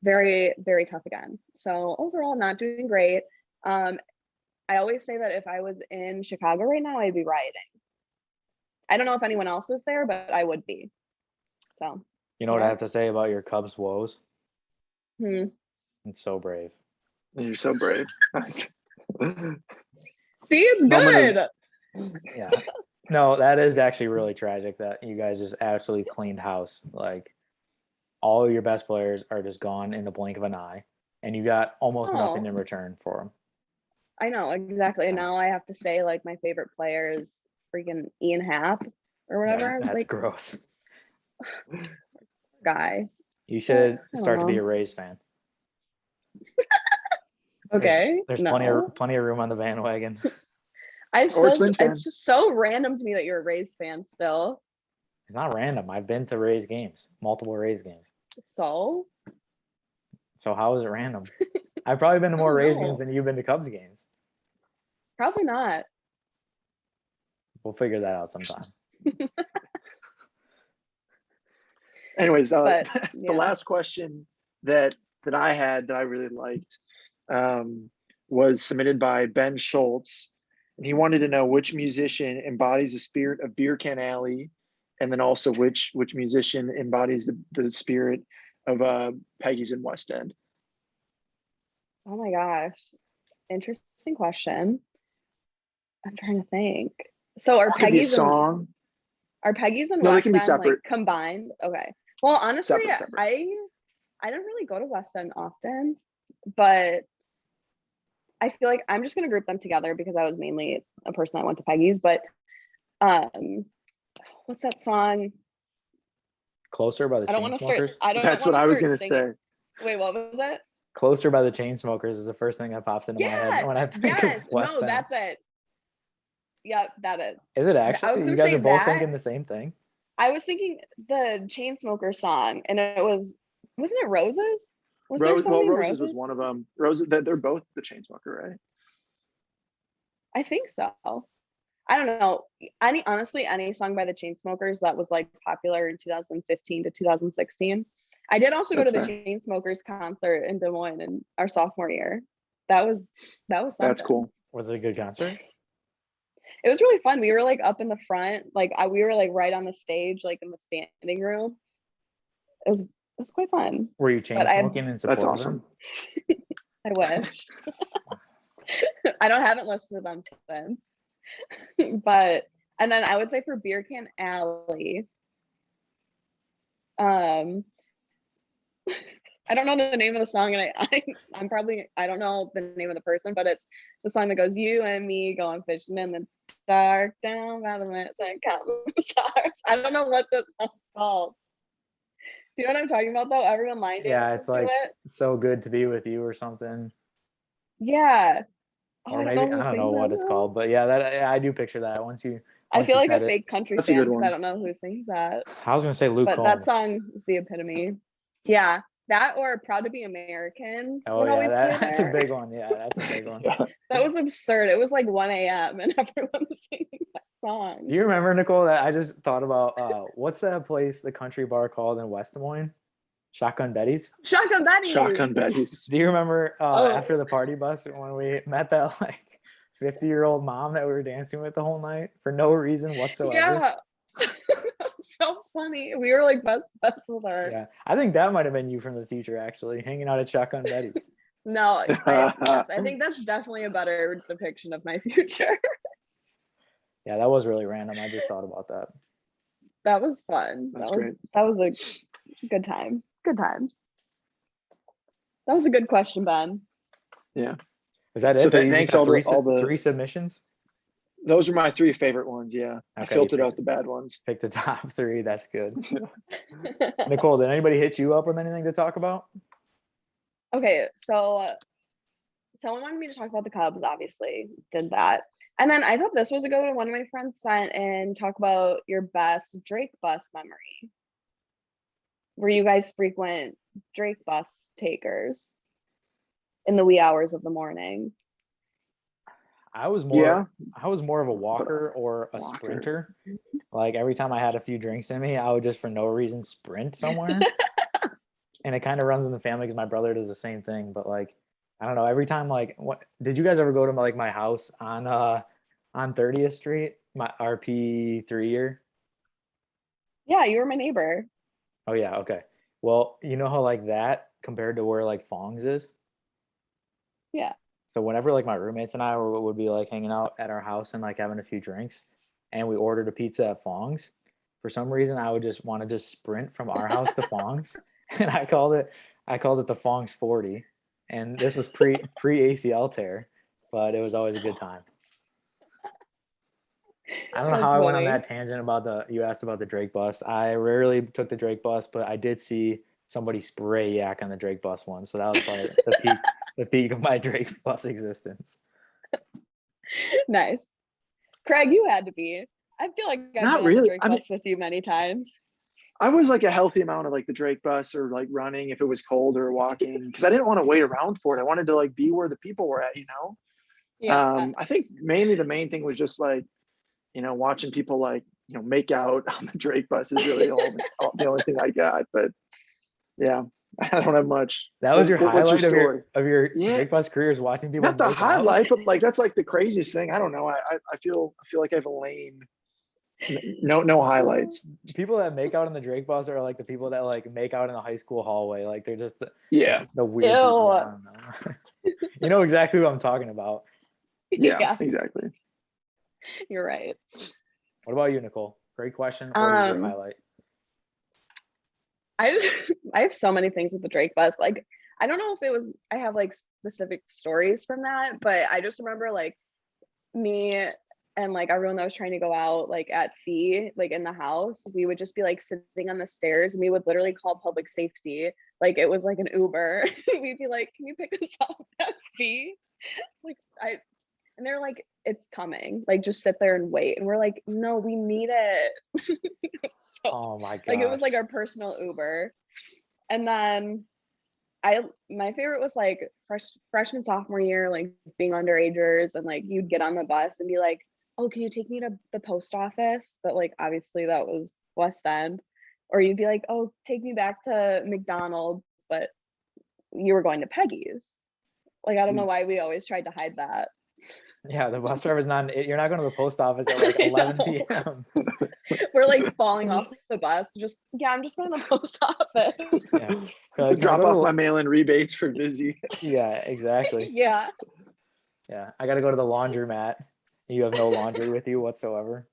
very, very tough again. So overall, not doing great. I always say that if I was in Chicago right now, I'd be rioting. I don't know if anyone else is there, but I would be. So you know what I have to say about your Cubs woes? It's so brave. You're so brave. See, it's good. Yeah. No, that is actually really tragic that you guys just absolutely cleaned house. Like all your best players are just gone in the blink of an eye, and you got almost nothing in return for them. I know, exactly. And now I have to say, like, my favorite player is freaking Ian Happ or whatever. Yeah, that's like, gross. guy. You should don't start to be know. a Rays fan. Okay. There's no. plenty of room on the bandwagon. Twins fan. It's just so random to me that you're a Rays fan still. It's not random. I've been to Rays games, multiple Rays games. So So how is it random? I've probably been to more don't Rays know. games than you've been to Cubs games. probably not. We'll figure that out sometime. Anyways, But the yeah. last question that I had that I really liked was submitted by Ben Schultz, and he wanted to know which musician embodies the spirit of Beer Can Alley, and then also which musician embodies the spirit of Peggy's in West End. Oh my gosh. Interesting question. I'm trying to think. So are It could be a Peggy's song. Are Peggy's and No, they West can be End like separate. combined? Okay. Well, honestly, Separate. I don't really go to West End often, but I feel like I'm just gonna group them together because I was mainly a person that went to Peggy's. But what's that song? Closer by the I don't want to start. Chainsmokers. I don't. That's what wanna I was start gonna singing. say. Wait, what was that? Closer by the Chainsmokers is the first thing that pops into my head when I think Yes. of West No, End. that's it. Yep, that is. Is it I was actually? gonna You guys say are both that. thinking the same thing? I was thinking the Chainsmoker song, and it wasn't it Roses? Was there something Roses was one of them. Roses, they're both the Chainsmoker, right? I think so. I don't know. Honestly, any song by the Chainsmokers that was like popular in 2015 to 2016. I did also go to the That's fair. Chainsmokers concert in Des Moines in our sophomore year. That was something. That's cool. Was it a good concert? It was really fun. We were like up in the front, like we were like right on the stage, like in the standing room. It was quite fun. Were you chain But smoking in support That's of awesome. them? I wish. I haven't listened to them since. But and then I would say for Beer Can Alley, I don't know the name of the song, and I'm probably I don't know the name of the person, but it's the song that goes, "You and me going fishing in the dark down by the mountains and counting the stars." I don't know what that song's called. Do you know what I'm talking about though? Everyone line Yeah, dances it's like to it. So Good to Be With You or something. Yeah. Oh, Or I maybe don't know I who don't know sings what that it's though. called, but yeah, that I do picture that I once feel you like a said it. fake country That's a fan good because I one. don't know who sings that. I was gonna say Luke But Combs. that song is the epitome. Yeah, that or Proud to Be American Oh would yeah, always play that's a there. big one. Yeah, that's a big one. That was absurd. It was like 1 a.m. and everyone was singing that song. Do you remember, Nicole, that I just thought about what's that place, the country bar called in West Des Moines? Shotgun Betty's. Shotgun Betty. Shotgun Betty's. Do you remember Oh. after the party bus when we met that like 50-year-old mom that we were dancing with the whole night for no reason whatsoever? Yeah. That was so funny. We were like best buds with her. Yeah, I think that might have been you from the future, actually, hanging out at Shotgun Betty's. No, yes, I think that's definitely a better depiction of my future. Yeah, that was really random. I just thought about that. That was fun. That's That was great. that was a good time. Good times. That was a good question, Ben. Yeah. Is that it? So You thanks got all the three submissions? Those are my three favorite ones. Yeah. I Okay, filtered you out the bad ones. Pick the top three. That's good. Nicole, did anybody hit you up with anything to talk about? Okay, so someone wanted me to talk about the Cubs, obviously did that. And then I thought this was a good one. One of my friends sent and talk about your best Drake bus memory. Were you guys frequent Drake bus takers in the wee hours of the morning? I was more Yeah. of a walker or a Walker. sprinter. Like every time I had a few drinks in me, I would just for no reason sprint somewhere. And it kind of runs in the family because my brother does the same thing. But like, I don't know, every time, like, what did you guys ever go to my house on 30th Street, my RP 3-year? Yeah, you were my neighbor. Oh yeah, okay. Well, you know how like that compared to where like Fong's is? Yeah. So whenever like my roommates and I would be like hanging out at our house and like having a few drinks, and we ordered a pizza at Fong's, for some reason I would just want to just sprint from our house to Fong's, and I called it the Fong's 40, and this was pre ACL tear, but it was always a good time. I don't know That's how I went on funny. that tangent about you asked about the Drake bus. I rarely took the Drake bus, but I did see somebody spray yak on the Drake bus once. So that was probably the peak of my Drake bus existence. Nice. Craig, you had to be. I feel like I've Not been on the really. Drake I mean, bus with you many times. I was like a healthy amount of like the Drake bus or like running if it was cold or walking because I didn't want to wait around for it. I wanted to like be where the people were at, you know? Yeah. I think mainly the main thing was just like, watching people like, make out on the Drake bus is really the only thing I got. But yeah, I don't have much. That was your What's your highlight of story? your Yeah, Drake bus career is watching people not the make out. highlight, but like that's like the craziest thing. I don't know. I feel like I have a lane. No highlights. People that make out on the Drake bus are like the people that like make out in the high school hallway. Like they're just Yeah, the weird people. I Ew. don't know. You know exactly who I'm talking about. yeah, Yeah, exactly. you're right. What about you, Nicole? Great question. What is your Um, highlight? I just I have so many things with the Drake bus. Like, I don't know if it was I have like specific stories from that, but I just remember like me and like everyone that was trying to go out like at Fee, like in the house, we would just be like sitting on the stairs and we would literally call public safety. Like it was like an Uber. We'd be like, can you pick us up at Fee? Like I and they're like, it's coming. Like just sit there and wait. And we're like, no, we need it. So Oh my like it gosh. was like our personal Uber. And then my favorite was like freshman sophomore year, like being underagers and like you'd get on the bus and be like, oh, can you take me to the post office? But like obviously that was West End. Or you'd be like, oh, take me back to McDonald's, but you were going to Peggy's. Like I don't know why we always tried to hide that. Yeah, the bus driver's not. You're not going to the post office at like I 11 know. p.m. We're like falling off the bus. Just yeah, I'm just going to the post office. Yeah. You're like, "Can I Drop go to off the-" my mail-in rebates for Vizzy. Yeah, exactly. Yeah. Yeah, I got to go to the laundromat. You have no laundry with you whatsoever.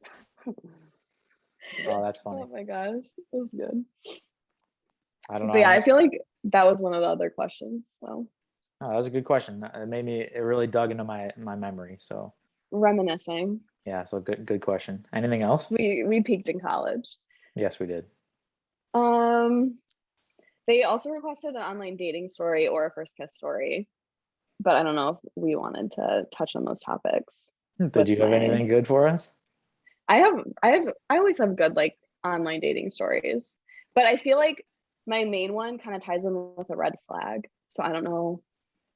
Oh, that's funny. Oh my gosh, that was good. I don't know. But yeah, I feel like that was one of the other questions. So Oh, that was a good question. It really dug into my memory. So reminiscing. yeah, so good question. Anything else? We peaked in college. Yes, we did. They also requested an online dating story or a first kiss story, but I don't know if we wanted to touch on those topics. Did you have anything good for us? I always have good like online dating stories, but I feel like my main one kind of ties in with a red flag. So I don't know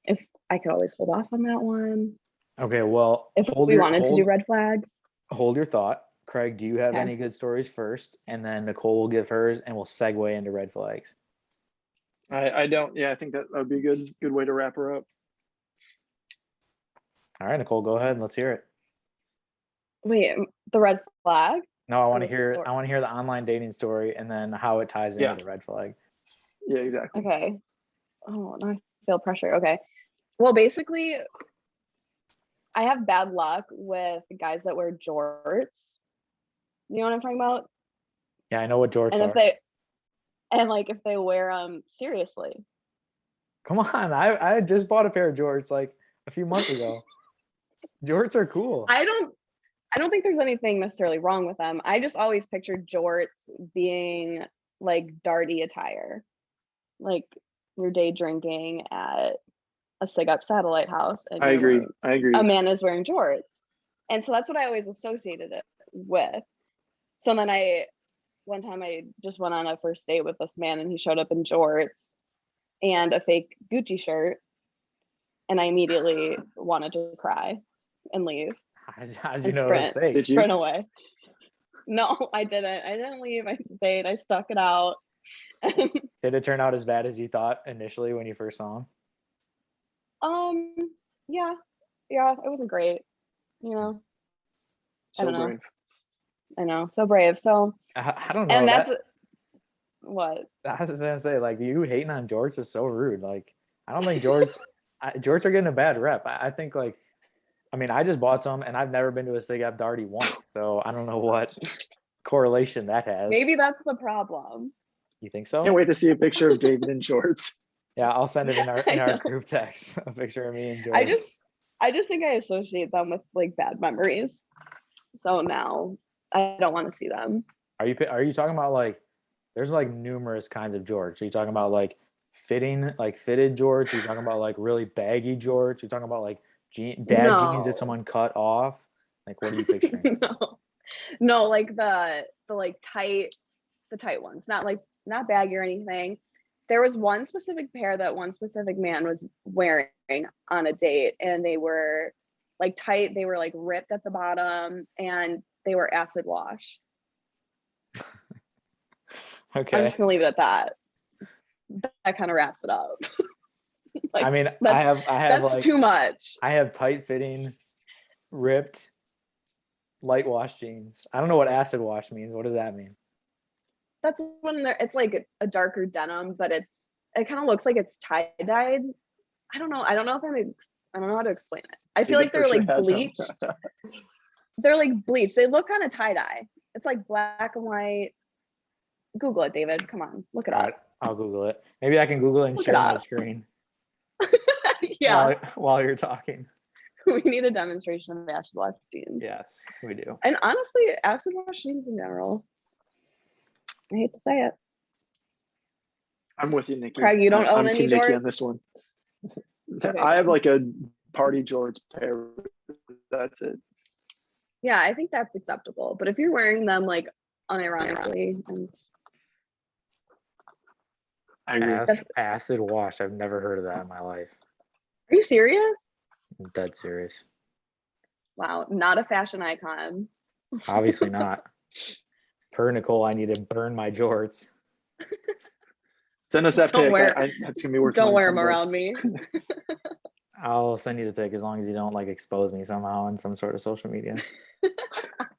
if I could always hold off on that one. Okay, well, If we wanted to do red flags. Hold your thought. Craig, do you have Okay. any good stories first? And then Nicole will give hers and we'll segue into red flags. I don't. Yeah, I think that would be a good way to wrap her up. All right, Nicole, go ahead and let's hear it. Wait, the red flag? No, I want to the hear story. I want to hear the online dating story and then how it ties into Yeah. the red flag. Yeah, exactly. Okay. Oh, now I feel pressure. Okay. Well, basically, I have bad luck with guys that wear jorts. You know what I'm talking about? Yeah, I know what jorts And are. if they wear them seriously. Come on, I just bought a pair of jorts like a few months ago. Jorts are cool. I don't think there's anything necessarily wrong with them. I just always pictured jorts being like darty attire. Like you're day drinking at a Sig Up satellite house and I agree. a man is wearing jorts. And so that's what I always associated it with. So then one time I just went on a first date with this man and he showed up in jorts and a fake Gucci shirt. And I immediately wanted to cry and leave. How did you and know it was fake? Did you? Sprint away. No, I didn't. I didn't leave. I stayed. I stuck it out. Did it turn out as bad as you thought initially when you first saw him? Yeah, it wasn't great. You know, So I don't know. brave. I know, so brave. So, I don't know. and that's what I was gonna say. Like you hating on jorts is so rude. Like I don't think jorts jorts are getting a bad rep. I think like, I mean, I just bought some and I've never been to a Sig Up Darty once, so I don't know what correlation that has. maybe that's the problem. You think so? Can't wait to see a picture of David in shorts. Yeah, I'll send it in our I know. group text. A picture of me and jorts. I just think I associate them with like bad memories. So now I don't want to see them. Are you talking about like there's like numerous kinds of jorts? Are you talking about like fitted jorts? Are you talking about like really baggy jorts? Are you talking about like dad jeans that No. someone cut off? Like what are you picturing? No. No, like the like the tight ones, not baggy or anything. There was one specific pair that one specific man was wearing on a date, and they were like tight, they were like ripped at the bottom, and they were acid wash. I'm Okay. just gonna leave it at that. That kind of wraps it up. Like, I mean, I that's have that's like too much. I have tight fitting, ripped, light wash jeans. I don't know what acid wash means. What does that mean? That's when it's like a darker denim, but it kind of looks like it's tie-dyed. I don't know. I don't know how to explain it. I feel like they're like bleached. They're like bleached. They look kind of tie-dye. It's like black and white. Google it, David. Come on, look it All up. right, I'll Google it. Maybe I can Google it and Look share it my up. screen Yeah, while you're talking. we need a demonstration of acid wash jeans. Yes, we do. And honestly, acid wash jeans in general. I hate to say it. I'm with you, Nikki. Craig, you don't own I'm any Team Nikki jorts? on this one. Okay, I have good. like a party Jorts pair. That's it. Yeah, I think that's acceptable. But if you're wearing them like unironically, I agree. Acid wash. I've never heard of that in my life. are you serious? I'm dead serious. Wow, not a fashion icon. Obviously not. Per Nicole, I need to burn my jorts. Send us that Don't pic. wear- That's gonna be worth. Don't money wear them someday. around me. I'll send you the pic as long as you don't like expose me somehow on some sort of social media.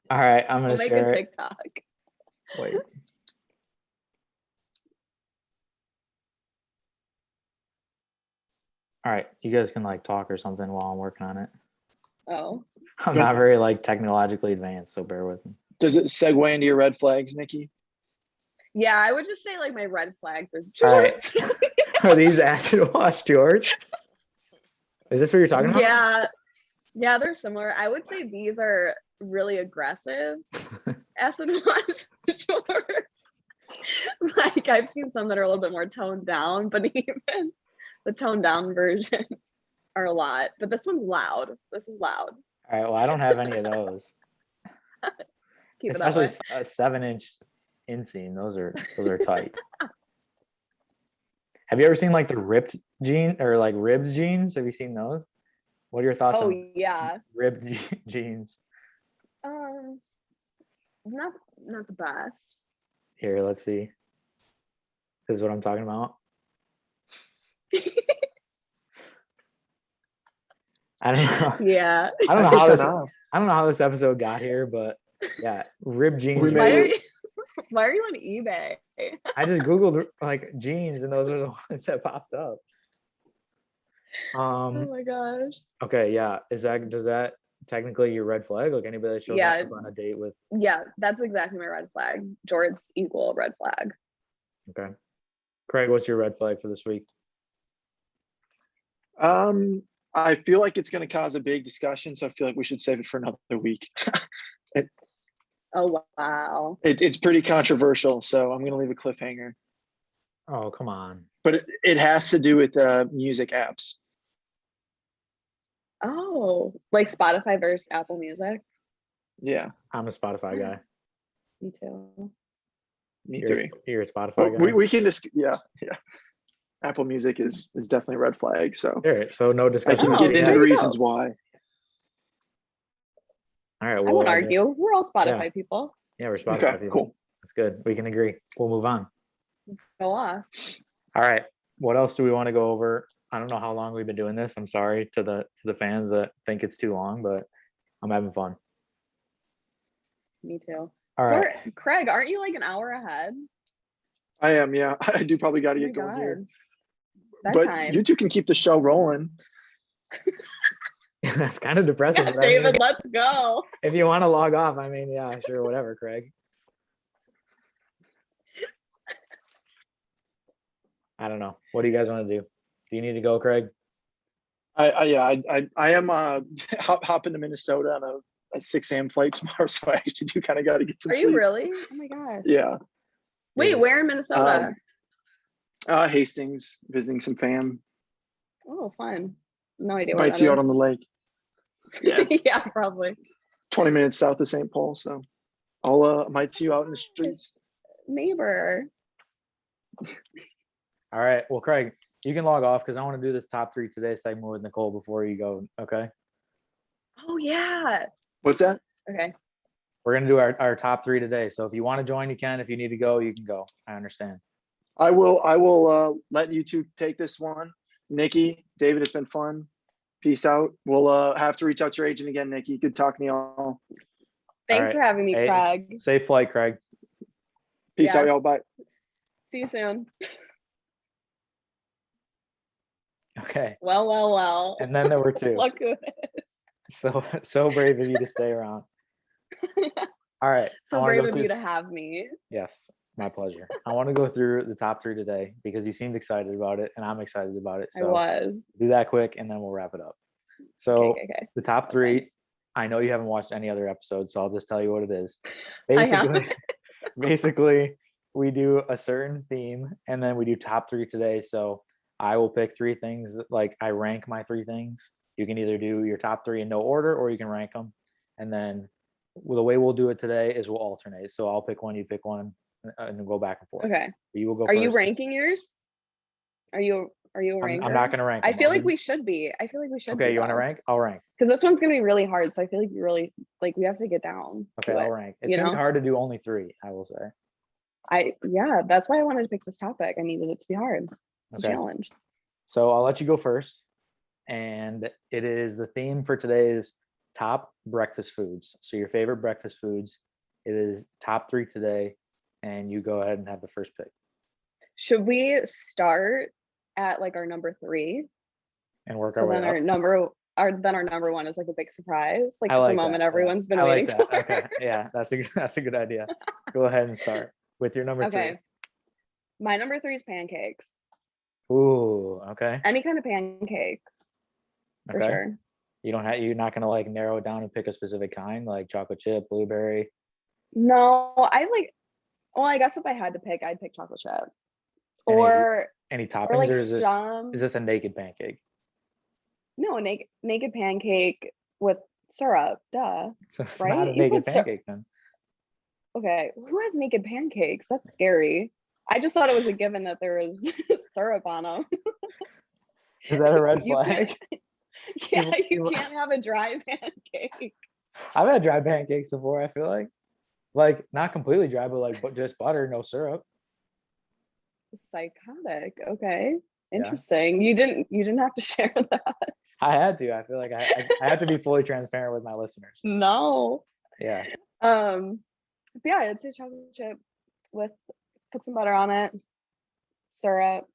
All right, I'm gonna We'll make share a it. TikTok. Wait. All right, you guys can like talk or something while I'm working on it. Oh, I'm not very like technologically advanced, so bear with me. Does it segue into your red flags, Nikki? yeah, I would just say like my red flags are All right. jorts. Are these acid wash jorts? Is this what you're talking about? Yeah, they're similar. I would say these are really aggressive acid wash shorts. Like I've seen some that are a little bit more toned down, but even the toned down versions are a lot. But this one's loud. This is loud. All right, well, I don't have any of those. Keep it that Especially way. a 7-inch inseam. Those are tight. Have you ever seen like the ripped jean or like ribbed jeans? Have you seen those? What are your thoughts Oh on yeah. ribbed jeans? Not the best. Here, let's see. This is what I'm talking about. I don't know. Yeah. I don't know I think how so this. now. I don't know how this episode got here, but yeah, ribbed jeans. We Why made are it. you why are you on eBay? I just googled like jeans, and those are the ones that popped up. Oh my gosh. Okay, yeah. Does that technically your red flag? Like anybody that shows Yeah. up on a date with? Yeah, that's exactly my red flag. Jorts equal red flag. Okay, Craig, what's your red flag for this week? I feel like it's going to cause a big discussion, so I feel like we should save it for another week. Oh wow. It's pretty controversial, so I'm going to leave a cliffhanger. Oh, come on. But it has to do with music apps. Oh, like Spotify versus Apple Music. Yeah, I'm a Spotify guy. Me too. me You're, too. you're a Spotify Well, guy. we can just yeah. Apple Music is definitely a red flag. So All right, so no I discussion. can Oh, get there into you the go. reasons why. All right, I well, won't argue. We're all Spotify people. Yeah, we're Spotify Okay, people. cool. That's good. We can agree. We'll move on. Go off. All right. What else do we want to go over? I don't know how long we've been doing this. I'm sorry to the fans that think it's too long, but I'm having fun. Me too. All right. Craig, aren't you like an hour ahead? I am. Yeah, I do probably got to Oh my get going here. God. But Bedtime. you two can keep the show rolling. That's kind of depressing. Yeah, but I mean, David, let's go. if you want to log off, I mean, yeah, sure, whatever, Craig. I don't know. What do you guys want to do? Do you need to go, Craig? I am hopping to Minnesota on a a 6 a.m. flight tomorrow, so I actually do kind of got to get some Are sleep. you really? Oh my gosh. Yeah. Wait, where in Minnesota? Hastings, visiting some fam. Oh, fun. No idea where Might that see you out is. on the lake. Yeah, it's Yeah, probably. 20 minutes south of St. Paul, so I'll might see you out in the streets. Neighbor. All right. Well, Craig, you can log off because I want to do this top three today segment with Nicole before you go. Okay. Oh yeah. What's that? Okay. We're gonna do our top three today. So if you want to join, you can. If you need to go, you can go. I understand. I will let you two take this one. Nikki, David, it's been fun. Peace out. We'll have to reach out to your agent again, Nikki. Good talking to y'all. Thanks right. for having me, Hey, Craig. safe flight, Craig. Peace out, Yes. y'all. Bye. See you soon. Okay. Well. And then there were two. Look who it So brave of you to stay around. is. All right. I So wanna brave go of you through- to have me. Yes, my pleasure. I want to go through the top three today because you seemed excited about it and I'm excited about it. I So was. do that quick and then we'll wrap it up. So Okay. the top three, I know you haven't watched any other episodes, so I'll just tell you what it is. I have. Basically, we do a certain theme and then we do top three today. So I will pick three things, like I rank my three things. You can either do your top three in no order or you can rank them. And then the way we'll do it today is we'll alternate. So I'll pick one, you pick one, and then go back and forth. Okay. You will go Are first. you ranking yours? Are you a ranker? I'm not going to rank. I them. feel I'll like do- we should be. I feel like we should Okay, be. you want to rank? I'll rank. Because this one's gonna be really hard. So I feel like you really we have to get down. Okay, to I'll it. rank. It's you going to know? be hard to do only three, I will say. Yeah, that's why I wanted to pick this topic. I needed it to be hard. It's Okay. a challenge. So I'll let you go first. And it is the theme for today's top breakfast foods. So your favorite breakfast foods. It is top three today. And you go ahead and have the first pick Should we start at like our number 3? and work So our way then up. our number 1 is like a big surprise, like I the like moment that, yeah. everyone's been I like waiting that. for. Okay. Yeah, that's a good idea. Go ahead and start with your number Okay. My number 3 is pancakes. three. Ooh, okay. Any kind of pancakes, for Okay. sure. You're not gonna like narrow it down and pick a specific kind, like chocolate chip, blueberry. No, well, I guess if I had to pick, I'd pick chocolate chip. Any- Or Any toppings, like or is some this a naked pancake? no naked pancake with syrup. Duh. So it's Right? not a You naked put syrup- pancake then. Okay, who has naked pancakes? That's scary. I just thought it was a given that there was syrup on them. Is that a red You can't- flag? Yeah, you you- can't have a dry pancake. I've had dry pancakes before. I feel like not completely dry, but like just butter, no syrup. Psychotic. Okay. Yeah. Interesting. You didn't have to share that. I had to. I feel like I have to be fully transparent with my listeners. No. Yeah. But yeah, I'd say chocolate chip with put some butter on it, syrup,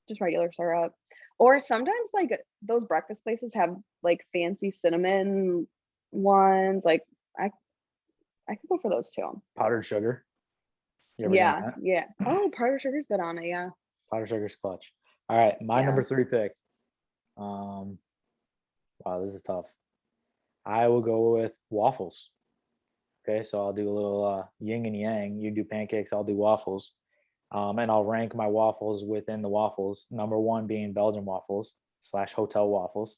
just regular syrup. Or sometimes like those breakfast places have like fancy cinnamon ones. Like I could go for those too. Powdered sugar. You ever done Yeah, that? yeah. Oh, powdered sugar's good on it. Yeah. Powdered sugar's clutch. All right, my Yeah. number 3 pick. Wow, this is tough. I will go with waffles. Okay, so I'll do a little yin and yang. You do pancakes, I'll do waffles. And I'll rank my waffles within the waffles. Number 1 being Belgian waffles / hotel waffles.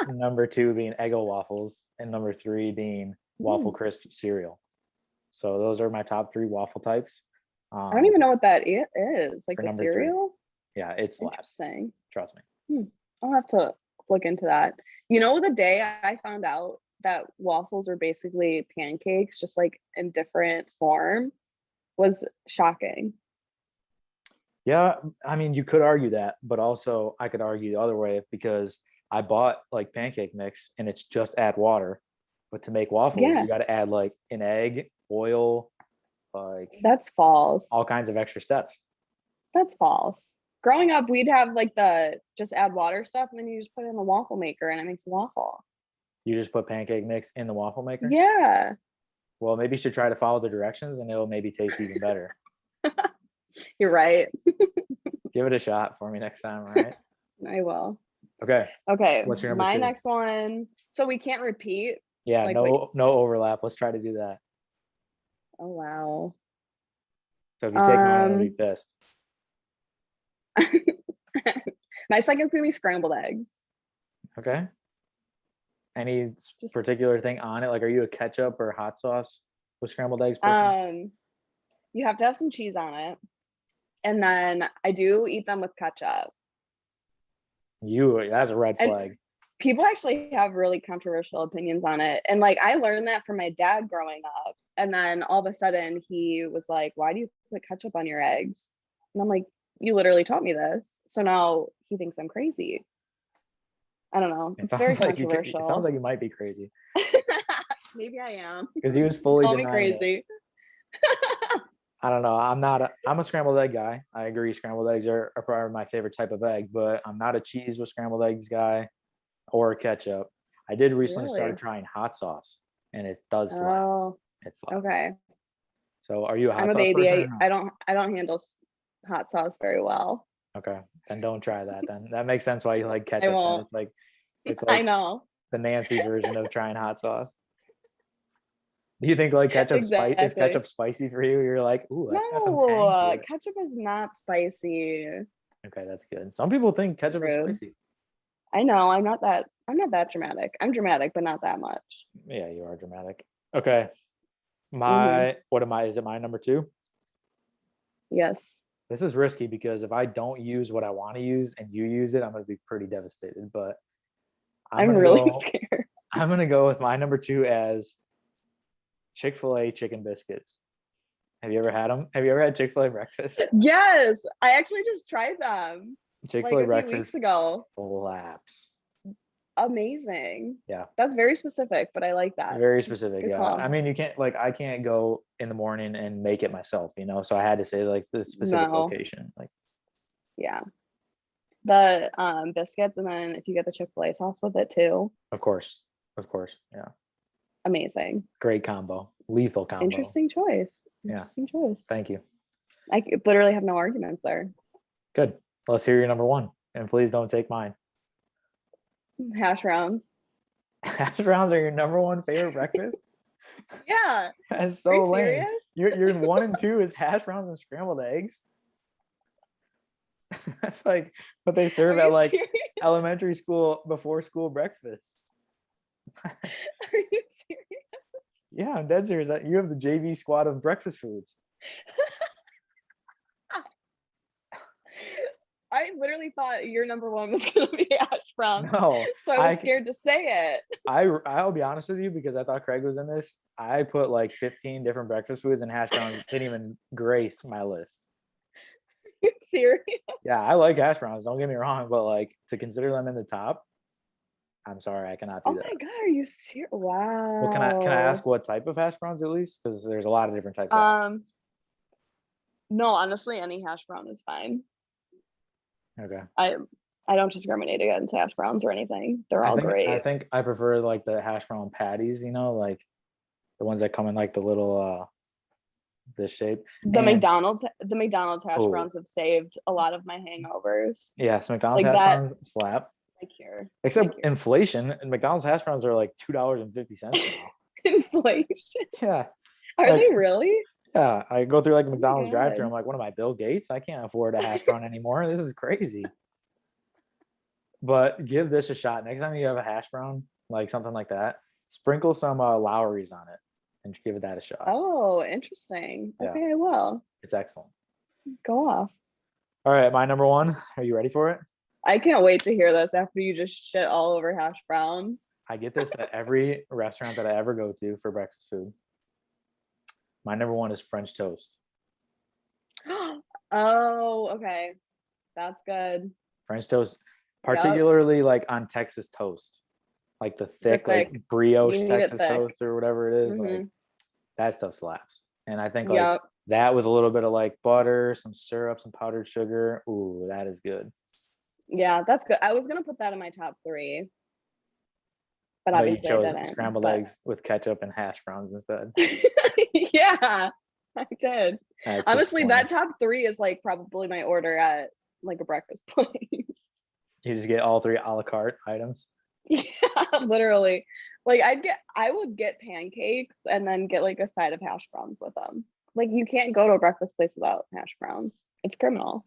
Number 2 being Eggo waffles, and number 3 being waffle crisp cereal. So those are my top 3 waffle types. I don't even know what that is. Like for the number 3. cereal? Yeah, it's slaps. Interesting. Trust me. I'll have to look into that. You know, the day I found out that waffles are basically pancakes, just like in different form, was shocking. Yeah, I mean, you could argue that, but also I could argue the other way because I bought like pancake mix and it's just add water. But to make waffles, Yeah. you got to add like an egg, oil, like That's false. all kinds of extra steps. That's false. Growing up, we'd have like the just add water stuff, and then you just put it in the waffle maker and it makes a waffle. You just put pancake mix in the waffle maker? Yeah. Well, maybe you should try to follow the directions and it'll maybe taste even better. You're right. Give it a shot for me next time, all right? I will. Okay. Okay. What's your number My 2? next one. So we can't repeat Yeah, Like, no overlap. Let's try to do that. oh wow. So if you take mine, I'm gonna be pissed. My second's gonna be scrambled eggs. Okay. Any Just particular thing on it? Like, are you a ketchup or hot sauce with scrambled eggs person? you have to have some cheese on it. And then I do eat them with ketchup. That's a red And flag. people actually have really controversial opinions on it. And like I learned that from my dad growing up. And then all of a sudden he was like, "Why do you put ketchup on your eggs?" And I'm like, "You literally taught me this." So now he thinks I'm crazy. I don't know. It It's sounds very like it sounds controversial. like you might be crazy Maybe I am. because he was fully Call me denying it. crazy. I don't know. I'm a scrambled egg guy. I agree. Scrambled eggs are probably my favorite type of egg, but I'm not a cheese with scrambled eggs guy or ketchup. I did recently Really? start trying hot sauce, and it does slap. Oh, It slaps. okay. So are you a hot I'm a sauce baby. person or no? I don't handle hot sauce very well. Okay, then don't try that. Then that makes sense why you like ketchup. Then won't. it's I like know. the Nancy version of trying hot sauce. Do you think like ketchup is Exactly. ketchup spicy for you? You're like, ooh, that's got some tang to No, it. ketchup is not spicy. Okay, that's good. Some people think ketchup is Rude. spicy. I know. I'm not that dramatic. I'm dramatic, but not that much. Yeah, you are dramatic. Okay. What am I? Is it my number 2? Yes. This is risky because if I don't use what I want to use and you use it, I'm going to be pretty devastated. But I'm really scared. I'm going to go with my number 2 as Chick-fil-A chicken biscuits. Have you ever had them? Have you ever had Chick-fil-A breakfast? Yes, I actually just tried them Chick-fil-A like a few breakfast weeks ago. slaps. Amazing. Yeah. That's very specific, but I like that. Very specific. Good Yeah. call. I mean, I can't go in the morning and make it myself, so I had to say like the specific No. location. Like, Yeah. The biscuits, and then if you get the Chick-fil-A sauce with it too. Of course. Yeah. Amazing. Great combo. Lethal combo. Interesting choice. Yeah. Interesting choice. Thank you. I literally have no arguments there. Good. Let's hear your number 1. And please don't take mine. Hash browns. Hash browns are your number 1 favorite breakfast? Yeah. That's so Are you lame. serious? Your 1 and 2 is hash browns and scrambled eggs. That's like what they serve Are at you like serious? elementary school before school breakfast. Are you serious? Yeah, I'm dead serious. You have the JV squad of breakfast foods. I literally thought your number 1 was gonna be hash browns. No, So I was scared to say it. I'll be honest with you because I thought Craig was in this. I put like 15 different breakfast foods, and hash browns didn't even grace my list. Are you serious? Yeah, I like hash browns. Don't get me wrong, but like to consider them in the top, I'm sorry, I cannot do Oh that. my god, are you serious? Wow. Well, can I ask what type of hash browns at least? Because there's a lot of different types. No, honestly, any hash brown is fine. Okay. I don't discriminate against hash browns or anything. They're all great. I think I prefer like the hash brown patties, like the ones that come in like the little this shape. The McDonald's hash Oh. browns have saved a lot of my hangovers. Yes, McDonald's Like hash that- browns slap. Like here. Except inflation, and McDonald's hash browns are like $2.50 now. Inflation. Yeah. Are Like- they really? Yeah, I go through like a McDonald's drive-thru. God. I'm like, what am I, Bill Gates? I can't afford a hash brown anymore. This is crazy. But give this a shot. Next time you have a hash brown, like something like that, sprinkle some Lowry's on it and give that a shot. Oh, interesting. Yeah. Okay, I will. It's excellent. Go off. All right, my number 1. Are you ready for it? I can't wait to hear this after you just shit all over hash browns. I get this at every restaurant that I ever go to for breakfast food. My number 1 is French toast. Oh, okay. That's good. French toast, particularly like on Texas toast, like the thick, like brioche You need it Texas thick. toast or whatever it is. Like Mhm. that stuff slaps. And I think like Yep. that with a little bit of like butter, some syrup, some powdered sugar. Ooh, that is good. Yeah, that's good. I was gonna put that in my top 3. But But you obviously I chose didn't. scrambled but- eggs with ketchup and hash browns instead. Yeah, I did. That's Honestly, that disappointing. top 3 is like probably my order at like a breakfast place. You just get all 3 a la carte items. Yeah, literally. Like I would get pancakes and then get like a side of hash browns with them. Like you can't go to a breakfast place without hash browns. It's criminal.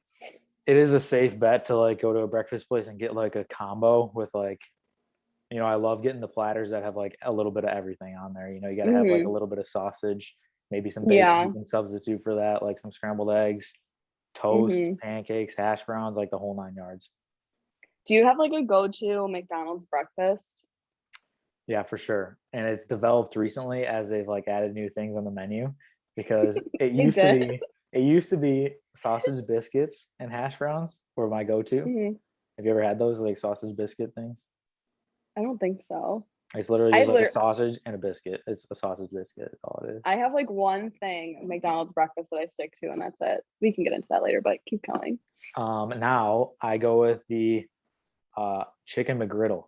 It is a safe bet to like go to a breakfast place and get like a combo with like, I love getting the platters that have like a little bit of everything on there. You got to have like a little bit of sausage, maybe some bacon Yeah. you can substitute for that, like some scrambled eggs, toast, pancakes, hash browns, like the whole 9 yards. Do you have like a go-to McDonald's breakfast? Yeah, for sure. And it's developed recently as they've like added new things on the menu, because it used to be sausage biscuits and hash browns were my go-to. Have you ever had those like sausage biscuit things? I don't think so. It's literally just like a sausage and a biscuit. It's a sausage biscuit. That's all it is. I have like one thing, McDonald's breakfast, that I stick to, and that's it. We can get into that later, but keep going. Now I go with the chicken McGriddle.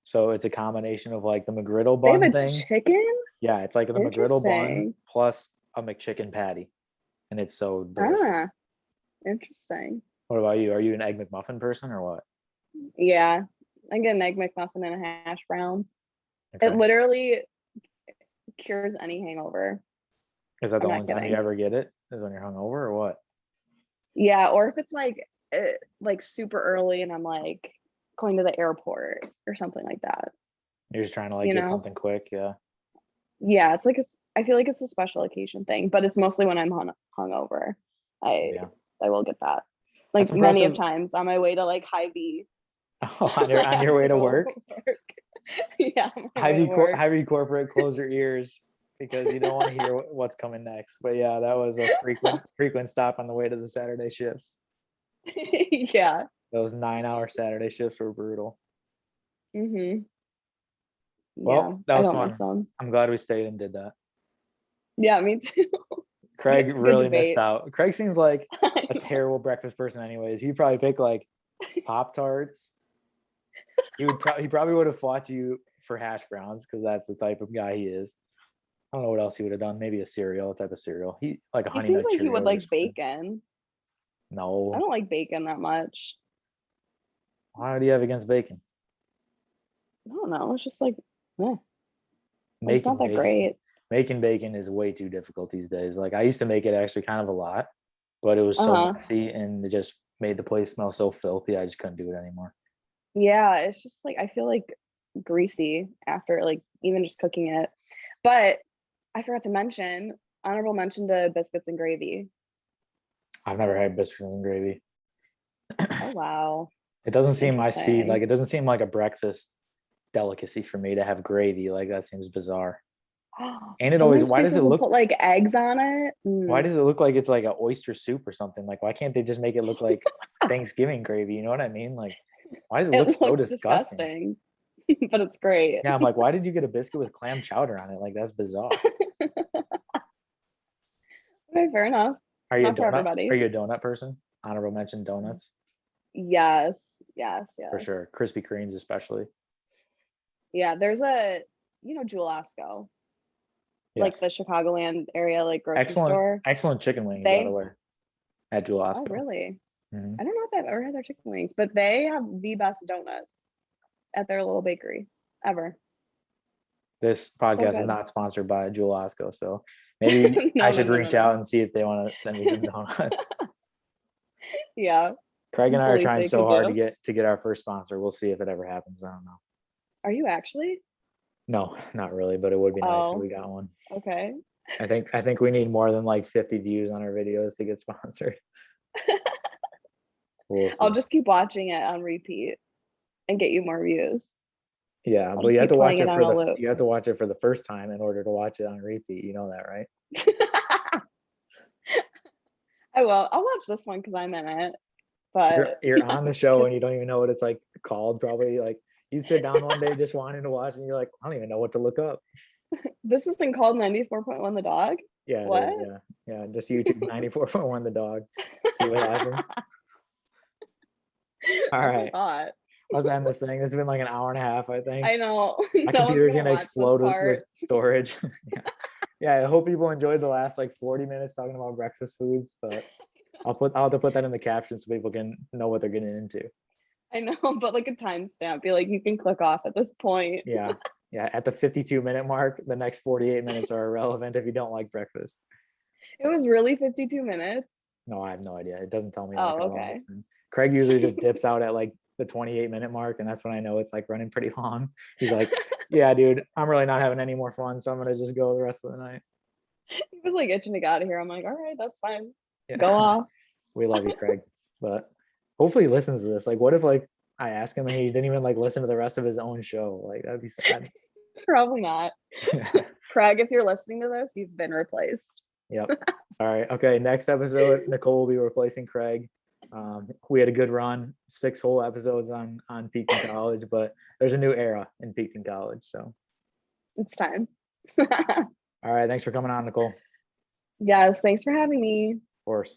So it's a combination of like the McGriddle They have bun a thing. chicken? Yeah, it's like the McGriddle bun Interesting. plus a McChicken patty. And it's so delicious. Interesting. What about you? Are you an Egg McMuffin person or what? Yeah. I get an Egg McMuffin and a hash brown. Okay. It literally cures any hangover. Is that the I'm only not time you kidding. ever get it? Is when you're hungover or what? Yeah, or if it's like super early and I'm like going to the airport or something like that. You're just trying to like You get know? something quick, yeah. Yeah, it's like I feel like it's a special occasion thing, but it's mostly when I'm hungover. I will get that. Like That's many of impressive. times on my way to like Hy-Vee. Oh, on your way to work? Yeah. on my way to work. Hy-Vee corporate, close your ears because you don't want to hear what's coming next. But yeah, that was a frequent stop on the way to the Saturday shifts. Yeah. Those 9-hour Saturday shifts were brutal. Mm-hmm. Well, yeah, that was I don't miss fun. them. I'm glad we stayed and did that. Yeah, me too. Craig Good really missed debate. out. Craig seems like a terrible breakfast person anyways. He'd probably pick like Pop-Tarts. He probably would have fought you for hash browns because that's the type of guy he is. I don't know what else he would have done. Maybe a type of cereal. He like a He honey seems nut like he would Cheerios or like something. bacon. I No. don't like bacon that much. What do you have against bacon? I don't know. It's just like, it's Making not that bacon. great. Making bacon is way too difficult these days. Like I used to make it actually kind of a lot, but it was so messy and it just made the place smell so filthy. I just couldn't do it anymore. Yeah, it's just like I feel like greasy after like even just cooking it. But I forgot to mention, honorable mention to biscuits and gravy. I've never had biscuits and gravy. Oh wow. It doesn't seem my speed. Interesting. Like it doesn't seem like a breakfast delicacy for me to have gravy. Like that seems bizarre. And it always, Sometimes why does it places will look put like eggs on it? why does it look like it's like an oyster soup or something? Like why can't they just make it look like Thanksgiving gravy? You know what I mean? Like why does it look so looks disgusting? but it's great. Yeah, I'm like, why did you get a biscuit with clam chowder on it? Like that's bizarre. Okay, fair enough. Are you a Not for everybody. Are you a donut person? Honorable mention donuts. Yes. For sure. Krispy Kremes especially. Yeah, there's Jewel Osco. Yes. Like the Chicagoland area, like grocery store. Excellent chicken wings, by the way. At Jewel Osco. Oh, really? Mm-hmm. I don't know if I've ever had their chicken wings, but they have the best donuts at their little bakery ever. This podcast is not sponsored by Jewel Osco, so maybe I should reach out and see if they want to send me some donuts. Yeah. Craig and I are trying so hard to get our first sponsor. We'll see if it ever happens. I don't know. Are you actually? No, not really, but it would be nice if we got one. Okay. I think we need more than like 50 views on our videos to get sponsored. I'll just keep watching it on repeat and get you more views. Yeah, but you have to watch it for the first time in order to watch it on repeat. You know that, right? I will. I'll watch this one because I'm in it. But you're on the show and you don't even know what it's like called. Probably like you sit down one day just wanting to watch and you're like, I don't even know what to look up. This has been called 94.1 The Dog? Yeah. What? Yeah. Just YouTube 94.1 The Dog. See what happens. All right. Let's end this thing. It's been like an hour and a half, I think. I know. My computer's gonna explode with storage. Yeah. I hope people enjoyed the last like 40 minutes talking about breakfast foods, but I'll have to put that in the caption so people can know what they're getting into. I know, but like a timestamp, be like, you can click off at this point. Yeah. Yeah, at the 52-minute mark, the next 48 minutes are irrelevant if you don't like breakfast. It was really 52 minutes. No, I have no idea. It doesn't tell me Oh, like how long okay. it's been. Craig usually just dips out at like the 28-minute mark, and that's when I know it's like running pretty long. He's like, "Yeah, dude, I'm really not having any more fun, so I'm gonna just go the rest of the night." He was like itching to get out of here. I'm like, all right, that's fine. Yeah. Go off. We love you, Craig, but hopefully he listens to this. Like, what if like I ask him and he didn't even like listen to the rest of his own show? Like that'd be sad. It's probably not. Craig, if you're listening to this, you've been replaced. Yep. All right. Okay. Next episode, Nicole will be replacing Craig. We had a good run, 6 whole episodes on Peakton College, but there's a new era in Peakton College. So, It's time. all right. Thanks for coming on, Nicole. Of Yes, thanks for having me. course.